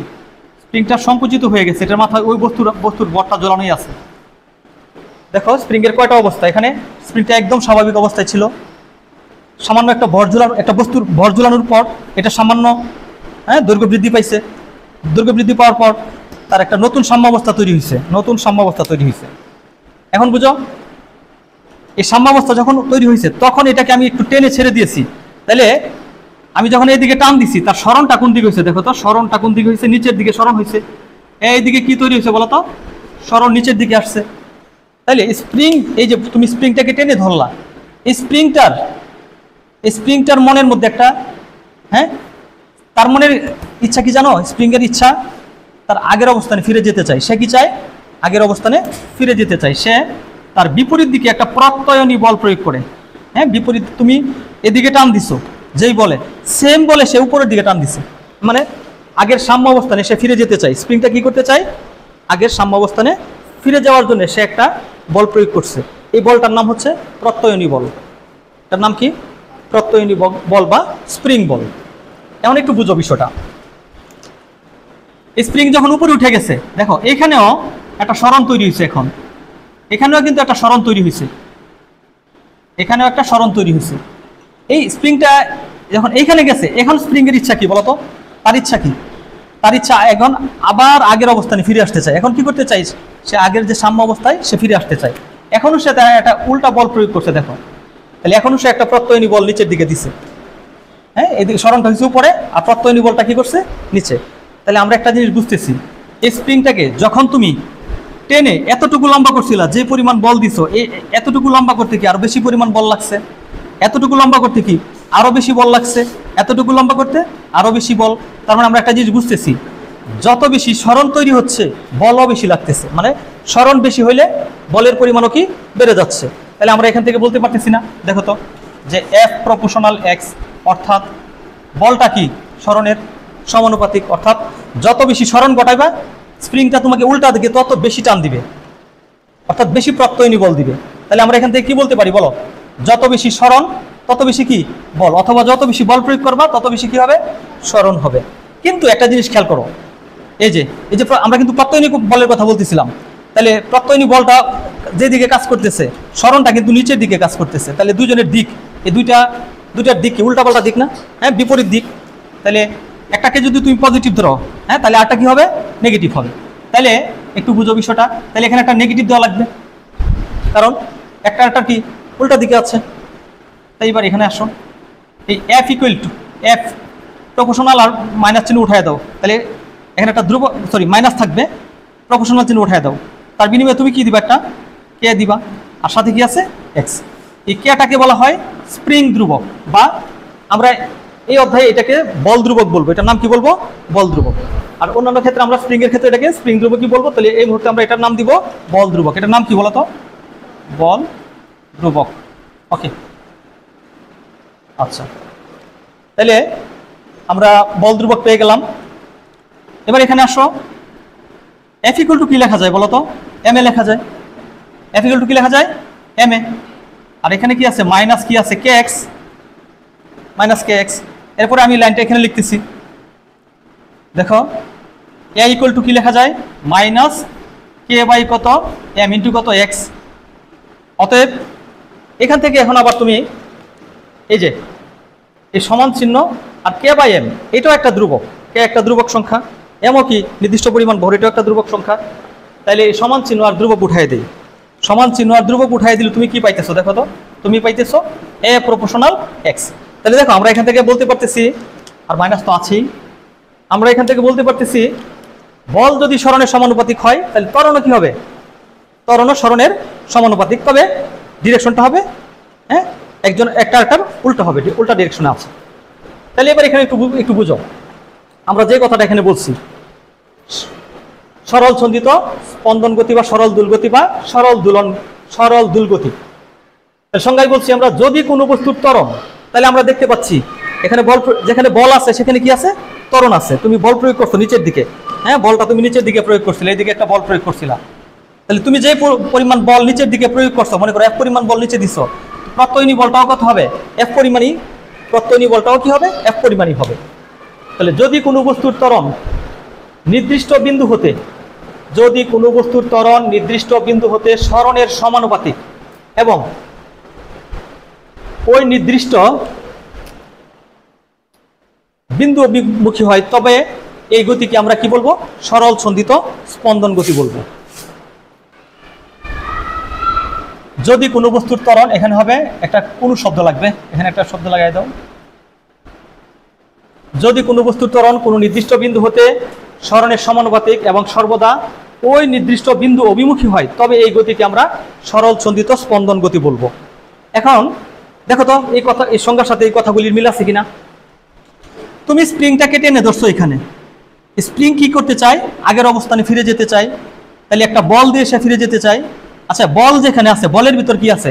স্প্রিংটা সংকুচিত হয়ে গেছে, এটার মাথায় ওই বস্তুর ভরটা ঝোলানোই আছে। দেখো স্প্রিংয়ের কয়টা অবস্থা, এখানে স্প্রিংটা একদম স্বাভাবিক অবস্থায় ছিল, সামান্য একটা বস্তুর ভর ঝুলানোর পর এটা সামান্য দৈর্ঘ্য বৃদ্ধি পাইছে। দৈর্ঘ্য বৃদ্ধি পাওয়ার পর তার একটা নতুন সাম্যাবস্থা তৈরি হয়েছে। এখন বুঝো, এই সাম্যাবস্থা যখন তৈরি হয়েছে তখন এটাকে আমি একটু টেনে ছেড়ে দিয়েছি। তাহলে আমি যখন এইদিকে টান দিছি, তার সরণটা কোন দিকে হয়েছে? দেখো তো সরণটা কোন দিকে হয়েছে? নিচের দিকে সরণ হয়েছে। এইদিকে কি তৈরি হয়েছে বলো তো? সরণ নিচের দিকে আসছে। তাহলে স্প্রিং, এই যে তুমি স্প্রিংটাকে টেনে ধরলা, এই স্প্রিংটার মনের মধ্যে একটা তার মনের ইচ্ছা কি জানো? স্প্রিংয়ের ইচ্ছা তার আগের অবস্থানে ফিরে যেতে চায়। সে কি চায়? আগের অবস্থানে ফিরে যেতে চায়। সে তার বিপরীত দিকে একটা প্রত্যয়নী বল প্রয়োগ করে, বিপরীত, তুমি এদিকে টান দিছো, যেই বলে সেম বলে সে উপরের দিকে টান দিছে, মানে আগের সাম্য অবস্থানে সে ফিরে যেতে চায়। স্প্রিংটা কি করতে চায়? আগের সাম্য অবস্থানে ফিরে যাওয়ার জন্য সে একটা বল প্রয়োগ করছে। এই বলটার নাম হচ্ছে প্রত্যয়নী বল। তার নাম কি? প্রত্যয়নী বল বা স্প্রিং বল। এখন একটু বুঝো বিষয়টা। স্প্রিং যখন উপরে উঠে গেছে, দেখো এখানেও একটা সরণ তৈরি হয়েছে। এখন এখানেও কিন্তু একটা সরণ তৈরি হয়েছে। এই স্প্রিংটা যখন এইখানে গেছে, এখন স্প্রিংয়ের ইচ্ছা কি বলতো? তার ইচ্ছা কি? তার ইচ্ছা এখন আবার আগের অবস্থানে ফিরে আসতে চায়। এখন কি করতে চাই? সে আগের যে সাম্য অবস্থায় সে ফিরে আসতে চায়। এখনও সে একটা উল্টা বল প্রয়োগ করছে। দেখো তাহলে এখনো সে একটা প্রত্যয়নী বল নিচের দিকে দিছে, হ্যাঁ, এদিকে সরণটা হচ্ছে উপরে আর প্রত্যয়নী বলটা কি করছে নিচে। তাহলে আমরা একটা জিনিস বুঝতেছি, এই স্প্রিংটাকে যখন তুমি টেনে এতটুকু লম্বা করছিলা, যে পরিমাণ বল দিছো, এই এতটুকু লম্বা করতে কি আরো বেশি পরিমাণ বল লাগছে, এতটুকু লম্বা করতে কি আরো বেশি বল লাগছে, এতটুকু লম্বা করতে আরো বেশি বল। তার মানে আমরা একটা জিনিস বুঝতেছি, যত বেশি সরণ তৈরি হচ্ছে বলও বেশি লাগতেছে, মানে সরণ বেশি হইলে বলের পরিমাণও কি বেড়ে যাচ্ছে। তাহলে আমরা এখান থেকে বলতে পারতেছি না, দেখো তো, যে এফ প্রপোর্শনাল এক্স, অর্থাৎ বলটা কি সরণের সমানুপাতিক, অর্থাৎ যত বেশি সরণ ঘটাইবা স্প্রিংটা তোমাকে উল্টা দিকে তত বেশি টান দিবে, অর্থাৎ বেশি প্রত্যয়নী বল দিবে। তাহলে আমরা এখান থেকে কি বলতে পারি বলো, যত বেশি সরণ তত বেশি কি বল, অথবা যত বেশি বল প্রয়োগ করবা তত বেশি কি হবে সরণ হবে। কিন্তু একটা জিনিস খেয়াল করো, এই যে আমরা কিন্তু প্রত্যয়নী বলের কথা বলতেছিলাম, তাহলে প্রত্যয়নী বলটা যেদিকে কাজ করতেছে সরণটা কিন্তু নিচের দিকে কাজ করতেছে, তাহলে দুজনের দিক এই দুইটার দিক কি উল্টা পাল্টা দিক না, হ্যাঁ, বিপরীত দিক। তাহলে একটাকে যদি তুমি পজিটিভ ধরো, হ্যাঁ, তাহলে আরটা কি হবে নেগেটিভ হবে। তাহলে একটু বুঝো বিষয়টা, তাহলে এখানে একটা নেগেটিভ দেওয়া লাগবে, কারণ একটা কি উল্টা দিকে আছে। তাই এবার এখানে আসো, এই F equal to F proportional আর মাইনাস চিহ্ন উঠায় দাও, তাহলে এখানে একটা মাইনাস থাকবে, প্রপোর্শনাল চিহ্ন উঠায় দাও, তার বিনিময়ে তুমি কি দিবা একটা কে দিবা, আর সাথে কি আছে এক্স। এই কেটাকে বলা হয় স্প্রিং ধ্রুবক, বা আমরা এই অধ্যায়ে এটাকে বল ধ্রুবক বলবো, এটার নাম কি বলবো বল ধ্রুবক। আর অন্যান্য ক্ষেত্রে আমরা স্প্রিং এর ক্ষেত্রে এটাকে স্প্রিং ধ্রুবক কি বলবো। তাহলে এই মুহূর্তে আমরা এটার নাম দিব বল ধ্রুবক। এটার নাম কি বলতো বল ধ্রুবক। ওকে, আচ্ছা, তাহলে আমরা বল ধ্রুবক পেয়ে গেলাম। এবার এখানে আসো, এফ ইকুয়াল টু কি লেখা যায় বলতো, এম এ লেখা যায়। এফ ইকুয়াল টু কি লেখা যায় এম এ, আর এখানে কি আছে মাইনাস কি আছে কে এক্স, মাইনাস কে এক্স। এরপরে আমি লাইনটা এখানে লিখতেছি, দেখো এ ইকুয়াল টু কি লেখা যায় মাইনাস কে বাই কত এম ইন্টু কত এক্স। অতএব এখান থেকে এখন আবার তুমি এই যে এই সমান চিহ্ন আর কে বাই এম, এটাও একটা ধ্রুবক, কে একটা ধ্রুবক সংখ্যা, এমও কি নির্দিষ্ট পরিমাণ ভর, এটাও একটা ধ্রুবক সংখ্যা। তাহলে এই সমান চিহ্ন আর ধ্রুবক উঠাই দিই, সমান চিহ্ন আর ধ্রুবক উঠাই দিলে তুমি কি পাইতেছো দেখো তো, তুমি পাইতেছো এ প্রপোর্শনাল এক্স। তাহলে দেখো আমরা এখান থেকে বলতে পারতেছি, আর মাইনাস তো আছেই, আমরা এখান থেকে বলতে পারতেছি বল যদি সরণের সমানুপাতিক হয় তাহলে ত্বরণও কি হবে, ত্বরণও সরণের সমানুপাতিক, তবে ডিরেকশনটা হবে হ্যাঁ একটার উল্টো হবে, উল্টা ডিরেকশনে আছে। তাহলে এবার এখানে একটু বুঝো, আমরা যে কথাটা এখানে বলছি সরল ছন্দিত স্পন্দন গতি বা সরল দুলগতি বা সরল দুলগতি সংজ্ঞায় বলছি আমরা, যদি কোনো বস্তুর ত্বরণ, তাহলে আমরা দেখতে পাচ্ছি এখানে বল, যেখানে বল আছে সেখানে কি আছে ত্বরণ আছে। তুমি বল প্রয়োগ করছো নিচের দিকে, হ্যাঁ, বলটা তুমি নিচের দিকে প্রয়োগ করছিলে, এইদিকে একটা বল প্রয়োগ করছিলা। তাহলে তুমি যে পরিমাণ বল নিচের দিকে প্রয়োগ করছো, মনে করো এফ পরিমাণ বল নিচে দিছো, প্রত্যয়নী বলটাও কত হবে এফ পরিমাণই, প্রত্যয়নী বলটাও কি হবে এফ পরিমাণই হবে। তাহলে যদি কোনো বস্তুর ত্বরণ নির্দিষ্ট বিন্দু হতে, যদি কোনো বস্তুর ত্বরণ নির্দিষ্ট বিন্দু হতে সরণের সমানুপাতিক এবং ওই নির্দিষ্ট বিন্দু অভিমুখী হয়, তবে এই গতিকে আমরা কি বলবো সরল ছন্দিত স্পন্দন গতি বলবো। যদি কোনো বস্তুর ত্বরণ, এখানে হবে একটা কোনো শব্দ লাগবে, এখানে একটা শব্দ লাগাই দাও, যদি কোনো বস্তুর ত্বরণ কোনো নির্দিষ্ট বিন্দু হতে সরণের সমানুপাতিক এবং সর্বদা ওই নির্দিষ্ট বিন্দু অভিমুখী হয়, তবে এই গতিকে আমরা সরল ছন্দিত স্পন্দন গতি বলবো। এখন দেখো তো এই কথা, এই সংজ্ঞার সাথে এই কথাগুলির মিল আছে কিনা। তুমি স্প্রিংটাকে টেনে ধরছো, এখানে স্প্রিং কি করতে চায় আগের অবস্থানে ফিরে যেতে চায়, তাহলে একটা বল দিয়ে সে ফিরে যেতে চায়। আচ্ছা, বল যেখানে আছে বলের ভিতর কি আছে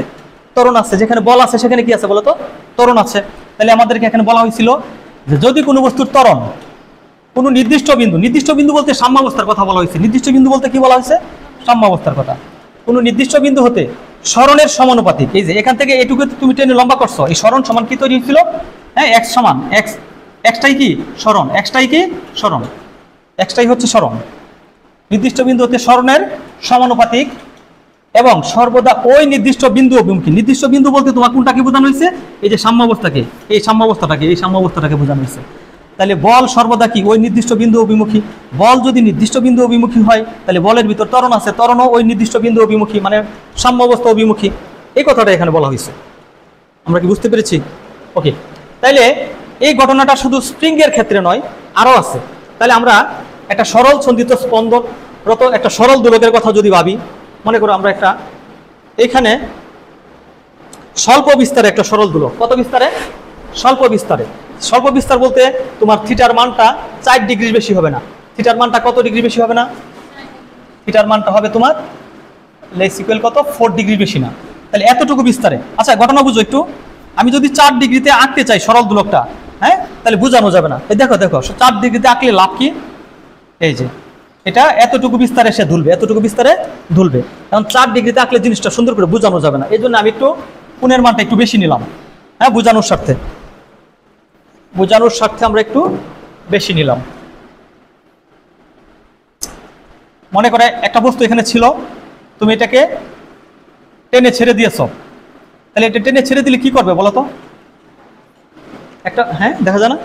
ত্বরণ আছে, যেখানে বল আছে সেখানে কি আছে বলো তো ত্বরণ আছে। তাহলে আমাদেরকে এখানে বলা হয়েছিল যে যদি কোনো বস্তুর ত্বরণ কোনো নির্দিষ্ট বিন্দু বলতে সাম্যাবস্থার কথা বলা হয়েছে, নির্দিষ্ট বিন্দু বলতে কি বলা হয়েছে সাম্যাবস্থার কথা, কোনো নির্দিষ্ট বিন্দু হতে সরণের সমানুপাতিক, এই যে এখান থেকে এটুকু তুমি টেনে লম্বা করছো, এই সরণ সমান কি তৈরি হয়েছিল, হ্যাঁ এক্স সমান এক্স, এক্সটাই কি সরণ, এক্সটাই কি সরণ, এক্সটাই হচ্ছে সরণ, নির্দিষ্ট বিন্দু হতে সরণের সমানুপাতিক এবং সর্বদা ওই নির্দিষ্ট বিন্দু অভিমুখী। নির্দিষ্ট বিন্দু বলতে তোমার কোনটাকে বোঝানো হয়েছে, এই যে সাম্যাবস্থাকে, এই সাম্যাবস্থাটাকে বোঝানো হয়েছে। তাহলে বল সর্বদা কি ওই নির্দিষ্ট বিন্দু অভিমুখী, বল যদি নির্দিষ্ট বিন্দু অভিমুখী হয় তাহলে বলের ভিতর ত্বরণ আছে, ত্বরণও ওই নির্দিষ্ট বিন্দু অভিমুখী, মানে সাম্যাবস্থা অভিমুখী, এই কথাটা এখানে বলা হয়েছে। আমরা কি বুঝতে পেরেছি? ওকে, তাইলে এই ঘটনাটা শুধু স্প্রিং এর ক্ষেত্রে নয়, আরো আছে। তাহলে আমরা একটা সরল সন্ধিত স্পন্দনরত একটা সরল দোলকের কথা যদি ভাবি, মনে করো আমরা একটা এখানে স্বল্প বিস্তারে একটা সরল দোলক, কত বিস্তারে? স্বল্প বিস্তারে। স্বল্প বিস্তার বলতে তোমার থিটার মানটা 4 ডিগ্রি বেশি হবে না। থিটার মানটা কত ডিগ্রি বেশি হবে না? থিটার মানটা হবে তোমার লেস ইকুয়াল কত 4 ডিগ্রি বেশি না। তাহলে এতটুকু বিস্তারে। আচ্ছা ঘটনা বুঝো একটু, আমি যদি 4 ডিগ্রিতে আঁকতে চাই সরল দোলকটা, হ্যাঁ, তাহলে বোঝানো যাবে না। এই দেখো দেখো 4 ডিগ্রিতে আঁকলে লাভ কি? এই যে এটা এতটুকু বিস্তারে সে দুলবে, এতটুকু বিস্তারে দুলবে। কারণ 4 ডিগ্রিতে আঁকলে জিনিসটা সুন্দর করে বোঝানো যাবে না, এই জন্য আমি একটু কোণের মানটা একটু বেশি নিলাম। হ্যাঁ, বোঝানোর স্বার্থে, বোঝানোর স্বার্থে আমরা একটু বেশি নিলাম। মনে করে একটা বস্তু এখানে ছিল, তুমি এটাকে টেনে ছেড়ে দিয়েছো, তাহলে এটা টেনে ছেড়ে দিলে কি করবে বলো তো? একটা, হ্যাঁ দেখা যায় না?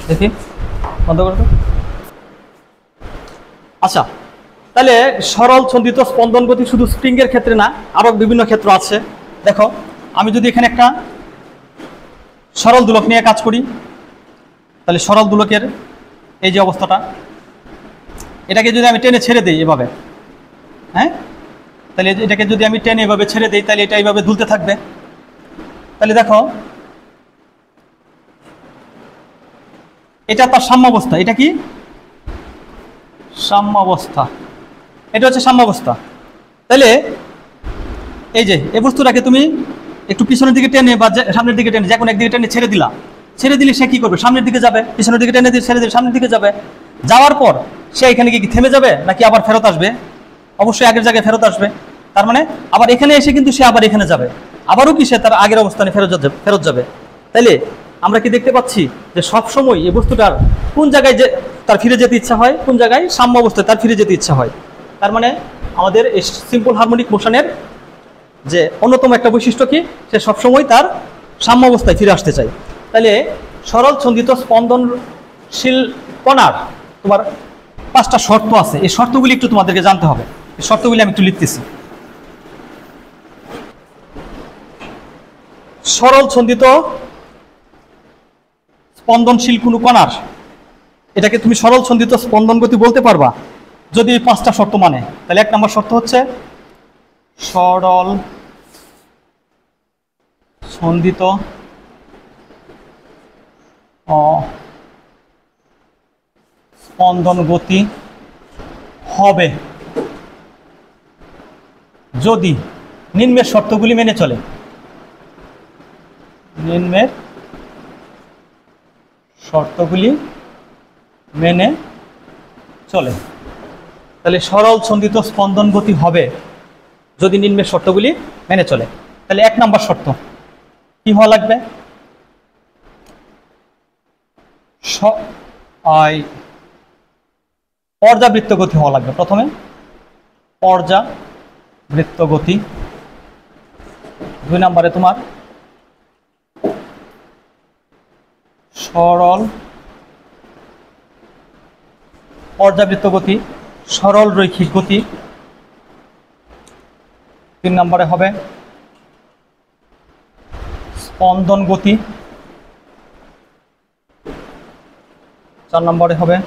দেখি, বন্ধ করে দাও। আচ্ছা, তাহলে সরল ছন্দিত স্পন্দন গতি শুধু স্প্রিং এর ক্ষেত্রে না, আরো বিভিন্ন ক্ষেত্র আছে। দেখো, আমি যদি এখানে একটা সরল দোলক নিয়ে কাজ করি, তাহলে সরল দোলকের এই যে অবস্থাটা, এটাকে যদি আমি টেনে ছেড়ে দিই এভাবে, হ্যাঁ, তাহলে এটাকে যদি আমি টেনে এভাবে ছেড়ে দিই, তাহলে এটা এইভাবে দুলতে থাকবে। তাহলে দেখো এটা তার সাম্যাবস্থা। এটা কি সাম্যাবস্থা? এটা হচ্ছে সাম্যাবস্থা। তাহলে এই যে এই বস্তুটাকে তুমি একটু পিছনের দিকে টেনে বা সামনের দিকে টেনে, যে কোনো একদিকে টেনে ছেড়ে দিলা, ছেড়ে দিলে সে কি করবে? সামনের দিকে যাবে। পিছনের দিকে টেনে দিয়ে ছেড়ে দিলে সামনের দিকে যাবে। যাওয়ার পর সে এখানে কি থেমে যাবে নাকি আবার ফেরত আসবে? অবশ্যই আগের জায়গায় ফেরত আসবে। তার মানে আবার এখানে এসে কিন্তু সে আবার এখানে যাবে, আবারও কি সে তার আগের অবস্থানে ফেরত যাবে। তাইলে আমরা কি দেখতে পাচ্ছি যে সবসময় এই বস্তুটার কোন জায়গায় যে তার ফিরে যেতে ইচ্ছা হয়, কোন জায়গায় সাম্য অবস্থায় তার ফিরে যেতে ইচ্ছা হয়। তার মানে আমাদের এই সিম্পল হারমোনিক মোশনের যে অন্যতম একটা বৈশিষ্ট্য কি, সে সবসময় তার সাম্য অবস্থায় ফিরে আসতে চায়। তাহলে সরল ছন্দিত স্পন্দনশীল কণার তোমার 5টা শর্ত আছে। এই শর্তগুলি একটু তোমাদেরকে জানতে হবে। এই শর্তগুলি আমি একটু লিখতেছি। সরল ছন্দিত স্পন্দনশীল কোনো কণার এটাকে তুমি সরল ছন্দিত স্পন্দন গতি বলতে পারবা যদি এই 5টা শর্ত মানে। তাহলে 1 নম্বর শর্ত হচ্ছে সরল ছন্দিত স্পন্দন গতি হবে যদি নিম্নের শর্তগুলি মেনে চলে। নিম্নের শর্তগুলি মেনে চলে। তাহলে সরল ছন্দিত স্পন্দন গতি হবে যদি নিম্নের শর্তগুলি মেনে চলে। তাহলে 1 নম্বর শর্ত কি হওয়া লাগবে? পর্যাবৃত্ত গতি হওয়া লাগবে। প্রথমে পর্যাবৃত্ত গতি। 2 নম্বরে তোমার সরল পর্যাবৃত্ত গতি, সরল রৈখিক গতি। 3 নম্বরে হবে স্পন্দন গতি। 4 নম্বরে হবে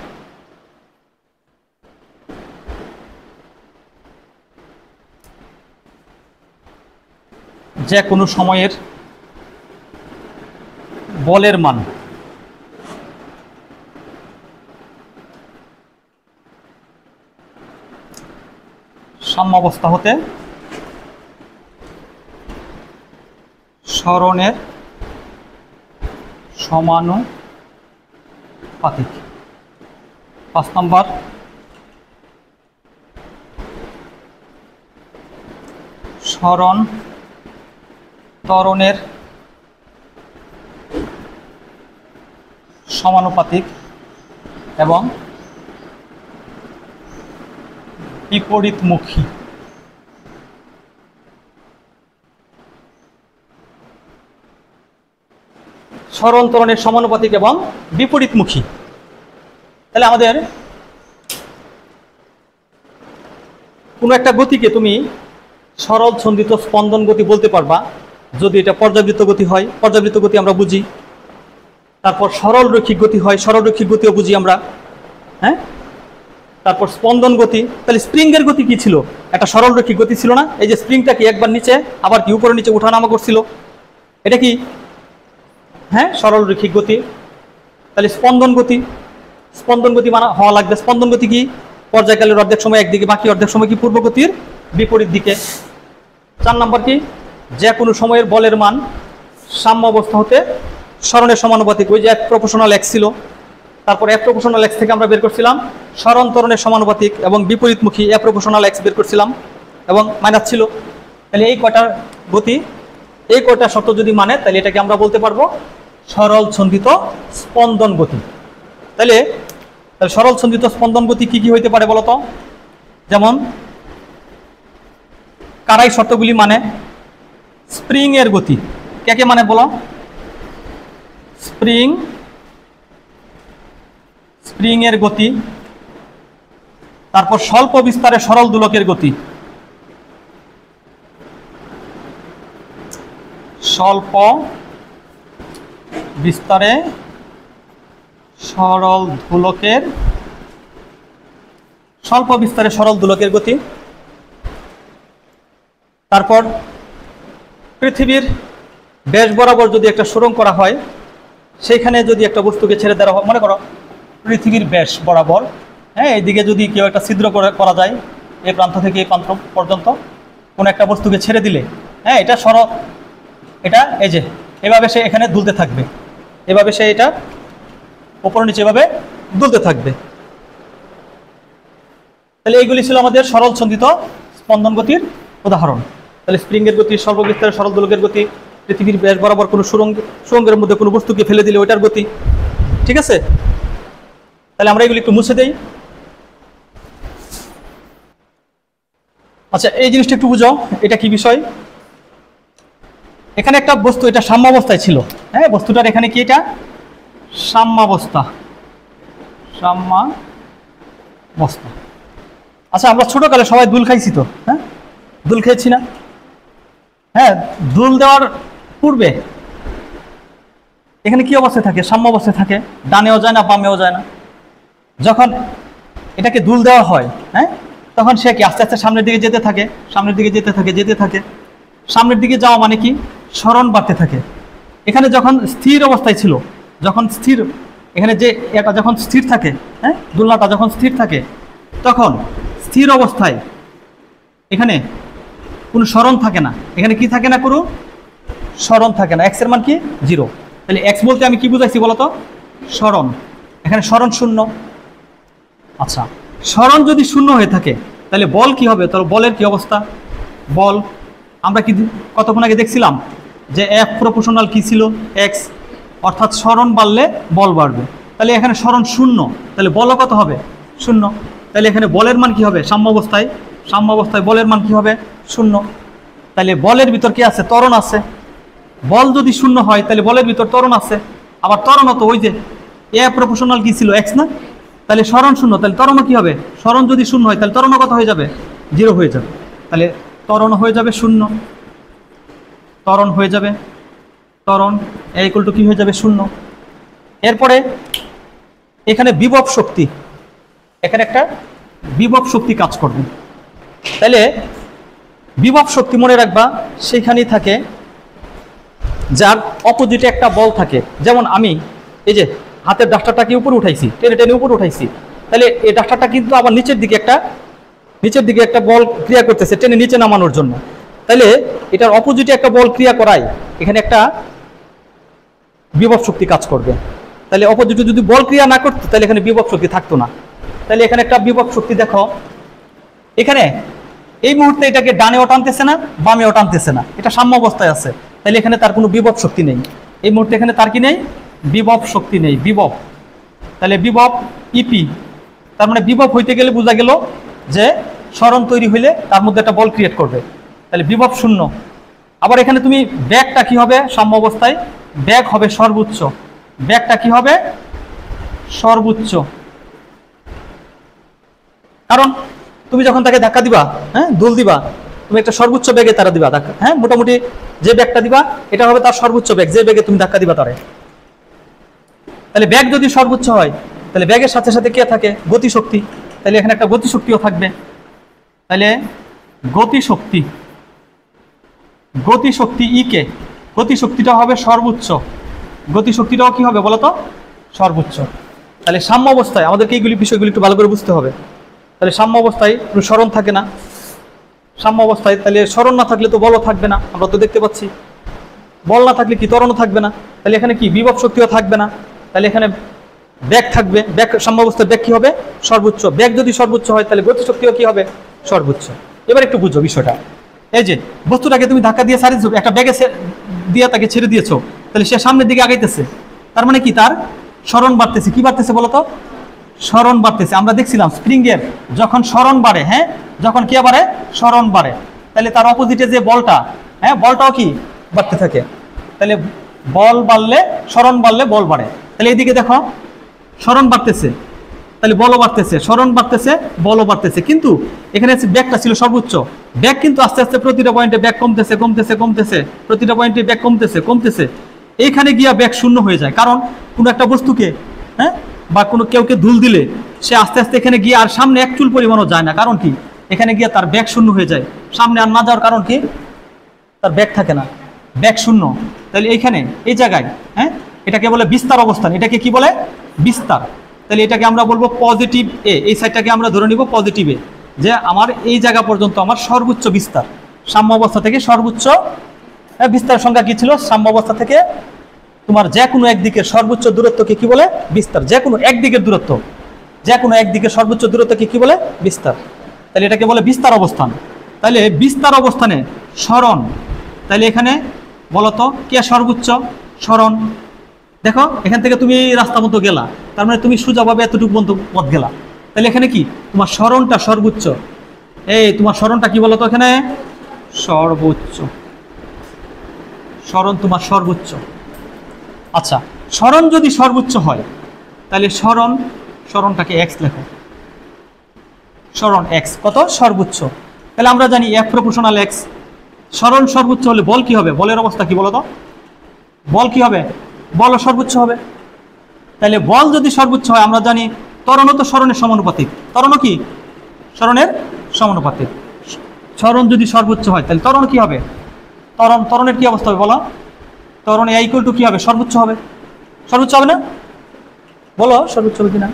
যে কোনো সময়ের বলের মান। সাম্যাবস্থা হতে সরণের সমানুপাতিক। 5 নম্বর সরণ ত্বরণের সমানুপাতিক এবং বিপরীতমুখী। সরণ ত্বরণের সমানুপাতিক এবং বিপরীতমুখী। তাহলে আমাদের কোনো একটা গতিকে তুমি সরল ছন্দিত স্পন্দন গতি বলতে পারবা যদি এটা পর্যাবৃত্ত গতি হয়। পর্যাবৃত্ত গতি আমরা বুঝি। তারপর সরল রৈখিক গতি হয়, সরল রৈখিক গতিও বুঝি আমরা। হ্যাঁ, তারপর স্পন্দন গতি। তাহলে স্প্রিং এর গতি কি ছিল? একটা সরল রৈখিক গতি ছিল না? এই যে স্প্রিংটা কি একবার নিচে আবার কি উপরে নিচে ওঠানামা করছিল, এটা কি? হ্যাঁ, সরল রৈখিক গতি। তাহলে স্পন্দন গতি, স্পন্দন গতি মানা হওয়া লাগবে। স্পন্দন গতি কি? পর্যায়কালের অর্ধেক সময় একদিকে, বাকি অর্ধেক সময় কি পূর্ব গতির বিপরীত দিকে। 4 নম্বর কি? যে কোনো সময়ের বলের মান সাম্য অবস্থা হতে সরণের সমানুপাতিক। ওই যে এক প্রপোর্শনাল এক্স ছিল, তারপর এক প্রপোর্শনাল এক্স থেকে আমরা বের করছিলাম সরণ ত্বরণের সমানুপাতিক, এবং বিপরীতমুখী এক প্রপোর্শনাল এক্স বের করছিলাম এবং মাইনাস ছিল। তাহলে এই কয়টার গতি, এই কয়টা শর্ত যদি মানে, তাহলে এটাকে আমরা বলতে পারবো সরল ছন্দিত স্পন্দন গতি। তাহলে সরল ছন্দিত স্পন্দন গতি কি কি হইতে পারে বলতো? যেমন কারাই শর্তগুলি মানে স্প্রিং এর গতি। কে কে মানে বলো? স্প্রিং, স্প্রিং এর গতি। তারপর স্বল্প বিস্তারে সরল দোলকের গতি, স্বল্প বিস্তারে সরল দোলকের, স্বল্প বিস্তারে সরল দোলকের গতি। তারপর পৃথিবীর ব্যাস বরাবর যদি একটা সুড়ঙ্গ করা হয়, সেইখানে যদি একটা বস্তুকে ছেড়ে দেওয়া হয়, মনে করো পৃথিবীর ব্যাস বরাবর, হ্যাঁ, এইদিকে যদি কেউ একটা ছিদ্র করা যায় এই প্রান্ত থেকে এই প্রান্ত পর্যন্ত কোনো একটা বস্তুকে ছেড়ে দিলে, হ্যাঁ, এটা এটা এই যে এভাবে সে এখানে দুলতে থাকবে, এভাবে সে এটা উপর নিচে এভাবে দুলতে থাকবে। তাহলে এইগুলি ছিল আমাদের সরল ছন্দিত স্পন্দন গতির উদাহরণ। তাহলে স্প্রিংয়ের গতি, স্বল্প বিস্তারে সরল দোলকের গতি, পৃথিবীর ব্যাস বরাবর কোনো সুড়ঙ্গের মধ্যে কোনো বস্তুকে ফেলে দিলে ওইটার গতি। ঠিক আছে, তাহলে আমরা এগুলি একটু মুছে দেই। আচ্ছা, এই জিনিসটা একটু বুঝো, এটা কি বিষয়? এখানে একটা বস্তু, এটা সাম্যাবস্থায় ছিল। হ্যাঁ, বস্তুটার এখানে কি? এটা সাম্যাবস্থা, সাম্যাবস্থা। আচ্ছা, আমরা ছোটকালে সবাই দুল খাইছি তো? হ্যাঁ, দুল খেয়েছি না? হ্যাঁ, দুল দেওয়ার পূর্বে এখানে কি অবস্থায় থাকে? সাম্যাবস্থায় থাকে। ডানেও যায় না, বামেও যায় না। যখন এটাকে দুল দেওয়া হয়, হ্যাঁ, তখন সে কি আস্তে আস্তে সামনের দিকে যেতে থাকে, সামনের দিকে যেতে থাকে, যেতে থাকে। সামনের দিকে যাওয়া মানে কি? সরণ বাড়তে থাকে। এখানে যখন স্থির অবস্থায় ছিল, যখন স্থির, এখানে যে এটা যখন স্থির থাকে, হ্যাঁ, দুলনাটা যখন স্থির থাকে, তখন স্থির অবস্থায় এখানে কোনো সরণ থাকে না। এখানে কি থাকে না? কোনো সরণ থাকে না। এক্স এর মান কি? 0। তাহলে এক্স বলতে আমি কি বুঝাইছি বলতো? সরণ। এখানে সরণ শূন্য। আচ্ছা, সরণ যদি শূন্য হয়ে থাকে তাহলে বল কি হবে? তাহলে বলের কি অবস্থা? বল আমরা কি কতক্ষণ আগে দেখছিলাম যে এফ প্রপোর্শনাল কি ছিল? এক্স, অর্থাৎ সরণ বাড়লে বল বাড়বে। তাহলে এখানে সরণ শূন্য, তাহলে বলও কত হবে? শূন্য। তাহলে এখানে বলের মান কি হবে? সাম্যাবস্থায়, সাম্যাবস্থায় বলের মান কি হবে? শূন্য। তাহলে বলের ভিতর কি আছে? ত্বরণ আছে। বল যদি শূন্য হয় তাহলে বলের ভিতর ত্বরণ আছে। আবার ত্বরণও তো ওই যে এ প্রপোর্শনাল কি ছিল? এক্স না? তাহলে সরণ শূন্য, তাহলে ত্বরণও কি হবে? সরণ যদি শূন্য হয় তাহলে ত্বরণও কত হয়ে যাবে? 0 হয়ে যাবে। তাহলে ত্বরণ হয়ে যাবে শূন্য, ত্বরণ হয়ে যাবে, ত্বরণ ইকুয়াল টু কি হয়ে যাবে? শূন্য। এরপরে এখানে বিভব শক্তি, এখানে একটা বিভব শক্তি কাজ করবে। তাহলে বিভব শক্তি মনে রাখবা সেখানেই থাকে যার অপোজিটে একটা বল থাকে। যেমন আমি এই যে হাতের ডাস্টারটাকে উপরে উঠাইছি, টেনে টেনে উপরে উঠাইছি, তাহলে এই ডাস্টারটা কিন্তু আবার নিচের দিকে একটা বল ক্রিয়া করতেছে টেনে নিচে নামানোর জন্য। তাহলে এটার অপোজিটে একটা বল ক্রিয়া করায় এখানে একটা বিভব শক্তি কাজ করবে। তাহলে অপোজিটে যদি বল ক্রিয়া না করতো তাহলে এখানে বিভব শক্তি থাকতো না। তাহলে এখানে একটা বিভব শক্তি দেখো, এখানে এই মুহূর্তে এটাকে ডানেও টানতেছে না, বামেও টানতেছে না, এটা সাম্য অবস্থায় আছে। তাহলে এখানে তার কোনো বিভব শক্তি নেই। এই মুহূর্তে এখানে তার কি নেই? বিভব শক্তি নেই, বিভব। তাহলে বিভব ইপি, তার মানে বিভব হইতে গেলে বোঝা গেল যে সরণ তৈরি হইলে তার মধ্যে একটা বল ক্রিয়েট করবে। তাহলে বিভব শূন্য। আবার এখানে তুমি ব্যাগটা কি হবে? সাম্য অবস্থায় ব্যাগ হবে সর্বোচ্চ, ব্যাগটা কি হবে? সর্বোচ্চ। কারণ তুমি যখন তাকে ধাক্কা দিবা, হ্যাঁ দুল দিবা, তুমি একটা সর্বোচ্চ বেগে তারা দিবা ধাক্কা, হ্যাঁ মোটামুটি যে ব্যাগটা দিবা এটা হবে তার সর্বোচ্চ বেগ, যে বেগে তুমি ধাক্কা দিবা তারে। তাহলে ব্যাগ যদি সর্বোচ্চ হয় তাহলে ব্যাগের সাথে সাথে কে থাকে? গতিশক্তি। তাহলে এখানে একটা গতিশক্তিও থাকবে। তাহলে গতিশক্তি, গতিশক্তি ই কে, গতিশক্তিটা হবে সর্বোচ্চ, গতিশক্তিটাও কি হবে বলতো? সর্বোচ্চ। তাহলে সাম্য অবস্থায় আমাদেরকে এইগুলি বিষয়গুলি একটু ভালো করে বুঝতে হবে। তাহলে সাম্য অবস্থায় কোনো স্মরণ থাকে না, সাম্য অবস্থায় তাহলে স্মরণ না থাকলে তো বলও থাকবে না, আমরা তো দেখতে পাচ্ছি। বল না থাকলে কি ত্বরণও থাকবে না, তাহলে এখানে কি বিভব শক্তিও থাকবে না, তাহলে এখানে ব্যাগ থাকবে। ব্যাগ সাম্য অবস্থায় ব্যাগ কি হবে? সর্বোচ্চ। ব্যাগ যদি সর্বোচ্চ হয় তাহলে গতিশক্তিও কি হবে? সর্বোচ্চ। এবার একটু বুঝো বিষয়টা। এই যে বস্তুটাকে তুমি ধাক্কা দিয়ে সারিয়েছো, একটা ব্যাগে দিয়ে তাকে ছেড়ে দিয়েছো, তাহলে সে সামনের দিকে আগাইতেছে, তার মানে কি তার স্মরণ বাড়তেছে। কি বাড়তেছে বলতো? স্মরণ বাড়তেছে। আমরা দেখছিলাম স্প্রিং এর যখন স্মরণ বাড়ে, হ্যাঁ যখন কি বাড়ে? স্মরণ বাড়ে, তাহলে তার অপোজিটে যে বলটা, হ্যাঁ বলটাও কি বাড়তে থাকে। তাহলে বল বাড়লে স্মরণ বাড়লে বল বাড়ে। তাহলে এইদিকে দেখো স্মরণ বাড়তেছে, তাহলে বলও বাড়তেছে, স্মরণ বাড়তেছে, বলও বাড়তেছে। কিন্তু এখানে ব্যাগটা ছিল সর্বোচ্চ, ব্যাগ কিন্তু আস্তে আস্তে প্রতিটা পয়েন্টে ব্যাগ কমতেছে কমতেছে কমতেছে, প্রতিটা পয়েন্টে ব্যাগ কমতেছে কমতেছে। এইখানে গিয়া ব্যাগ শূন্য হয়ে যায়, কারণ কোনো একটা বস্তুকে, হ্যাঁ বা কোনো কেউকে ধুল দিলে সে আস্তে আস্তে এখানে গিয়ে আর সামনে এক চুল পরিমাণও যায় না। কারণ কি? এখানে গিয়ে তার ব্যাগ শূন্য হয়ে যায়। সামনে আর না যাওয়ার কারণ কি? তার ব্যাগ থাকে না, ব্যাগ শূন্য। তাহলে এইখানে এই জায়গায়, হ্যাঁ এটাকে বলে বিস্তার অবস্থান। এটাকে কি বলে? বিস্তার। তাহলে এটাকে আমরা বলবো পজিটিভ এ, এই সাইডটাকে আমরা ধরে নিব পজিটিভ এ, যে আমার এই জায়গা পর্যন্ত আমার সর্বোচ্চ বিস্তার। সাম্য অবস্থা থেকে সর্বোচ্চ বিস্তার সংখ্যা কি ছিল? সাম্য অবস্থা থেকে তোমার যে কোনো একদিকের সর্বোচ্চ দূরত্বকে কি বলে? বিস্তার। যে কোনো একদিকের দূরত্ব, যে কোনো একদিকের সর্বোচ্চ দূরত্বকে কি বলে? বিস্তার। তাহলে এটাকে বলে বিস্তার অবস্থান। তাহলে বিস্তার অবস্থানে স্মরণ, তাহলে এখানে বলতো কে সর্বোচ্চ? স্মরণ। দেখো এখান থেকে তুমি রাস্তা মতো গেলা, তার মানে তুমি সোজাভাবে এতটুকু পথ গেলা, তাহলে এখানে কি তোমার স্মরণটা সর্বোচ্চ। এই তোমার স্মরণটা কি বলতো? এখানে সর্বোচ্চ, স্মরণ তোমার সর্বোচ্চ। আচ্ছা, স্মরণ যদি সর্বোচ্চ হয় তাহলে স্মরণটাকে এক্স লেখো, স্মরণ এক্স কত? সর্বোচ্চ। তাহলে আমরা জানি এফ প্রপোর্শনাল এক্স। স্মরণ সর্বোচ্চ হলে বল কি হবে? বলের অবস্থা কি বলতো? বল কি হবে? বলও সর্বোচ্চ হবে। তাহলে বল যদি সর্বোচ্চ হয় আমরা জানি ত্বরণও তো স্মরণের সমানুপাতিক। ত্বরণও কি? স্মরণের সমানুপাতিক। স্মরণ যদি সর্বোচ্চ হয় তাহলে ত্বরণ কি হবে? ত্বরণের কি অবস্থা হবে বলো? ত্বরণ এ ইকুয়াল টু কি হবে? সর্বোচ্চ হবে। সর্বোচ্চ হবে না? বলো সর্বোচ্চ হবে কিনা?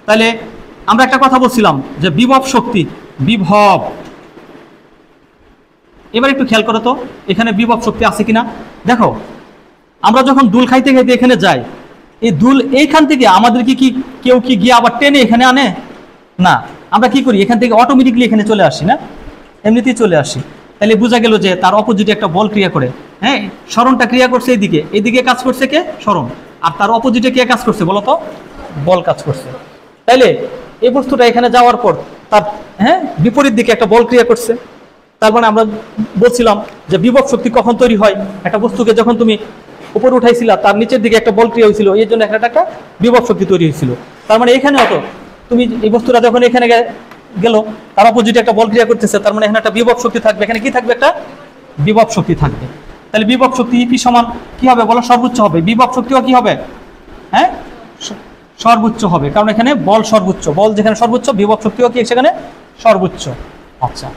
তাহলে আমরা একটা কথা বলছিলাম যে বিভব শক্তি, বিভব। এবার একটু খেয়াল করো তো এখানে বিভব শক্তি আছে কিনা। দেখো আমরা যখন দুল খাইতে খাইতে এখানে যাই, এই দুল এইখান থেকে আমাদের কি কেউ কি গিয়ে আবার টেনে এখানে আনে না, আমরা কি করি এখান থেকে অটোমেটিকলি এখানে চলে আসি না, এমনিতেই চলে আসি। তাহলে বোঝা গেল যে তার অপোজিটে একটা বল ক্রিয়া করে। হ্যাঁ স্মরণটা ক্রিয়া করছে এইদিকে, এইদিকে কাজ করছে কে? স্মরণ। আর তার অপোজিটে কে কাজ করছে বলো তো? বল কাজ করছে। তাইলে এই বস্তুটা এখানে যাওয়ার পর তার বিপরীত দিকে একটা বল ক্রিয়া করছে। তার মানে আমরা বলছিলাম যে বিভব শক্তি কখন তৈরি হয়? একটা বস্তুকে যখন তুমি উপরে উঠাইছিলা তার নিচের দিকে একটা বল ক্রিয়া হয়েছিল, এই জন্য একটা বিভব শক্তি তৈরি হয়েছিল। তার মানে এখানে অত তুমি এই বস্তুটা যখন এখানে গেল তার অপোজিটে একটা বল ক্রিয়া করতেছে, তার মানে এখানে একটা বিভব শক্তি থাকবে। এখানে কি থাকবে? একটা বিভব শক্তি থাকবে। তাহলে বিভব শক্তি ইপি সমান কি হবে বলো? সর্বোচ্চ হবে। বিভব শক্তিও কি হবে? হ্যাঁ সর্বোচ্চ হবে, কারণ এখানে বল সর্বোচ্চ। বল যেখানে সর্বোচ্চ, বিভব শক্তিও কি সেখানে সর্বোচ্চ। আচ্ছা,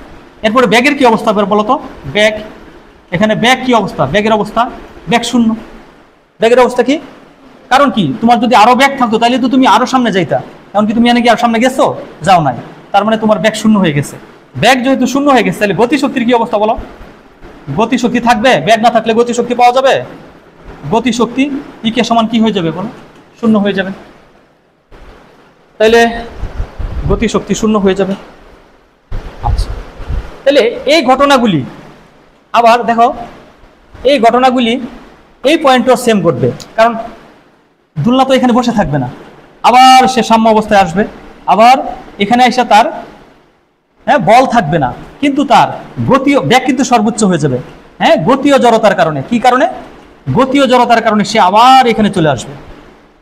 এরপরে ব্যাগের কি অবস্থা হবে বলো তো? ব্যাগ, এখানে ব্যাগ কি অবস্থা? ব্যাগের অবস্থা ব্যাগ শূন্য। ব্যাগের অবস্থা কি? কারণ কি তোমার যদি আরো ব্যাগ থাকতো তাহলে তো তুমি আরো সামনে যাইতা। কারণ কি তুমি এনে কি আর সামনে গেছো? যাও নাই। তার মানে তোমার ব্যাগ শূন্য হয়ে গেছে। ব্যাগ যেহেতু শূন্য হয়ে গেছে তাহলে গতিশক্তির কি অবস্থা বলো? গতিশক্তি থাকবে? ব্যাগ না থাকলে গতিশক্তি পাওয়া যাবে? গতিশক্তি ইকে সমান কি হয়ে যাবে বলো? শূন্য হয়ে যাবে। তাহলে গতিশক্তি শূন্য হয়ে যাবে। আচ্ছা, তাহলে এই ঘটনাগুলি আবার দেখো, এই ঘটনাগুলি এই পয়েন্টও সেম ঘটবে, কারণ দুলনা তো এখানে বসে থাকবে না, আবার সে সাম্য অবস্থায় আসবে। আবার এখানে এসে তার বল থাকবে না, কিন্তু তার গতীয় ব্যাগ কিন্তু সর্বোচ্চ হয়ে যাবে। গতীয় জড়তার কারণে। কি কারণে? গতীয় জড়তার কারণে সে আবার এখানে চলে আসবে।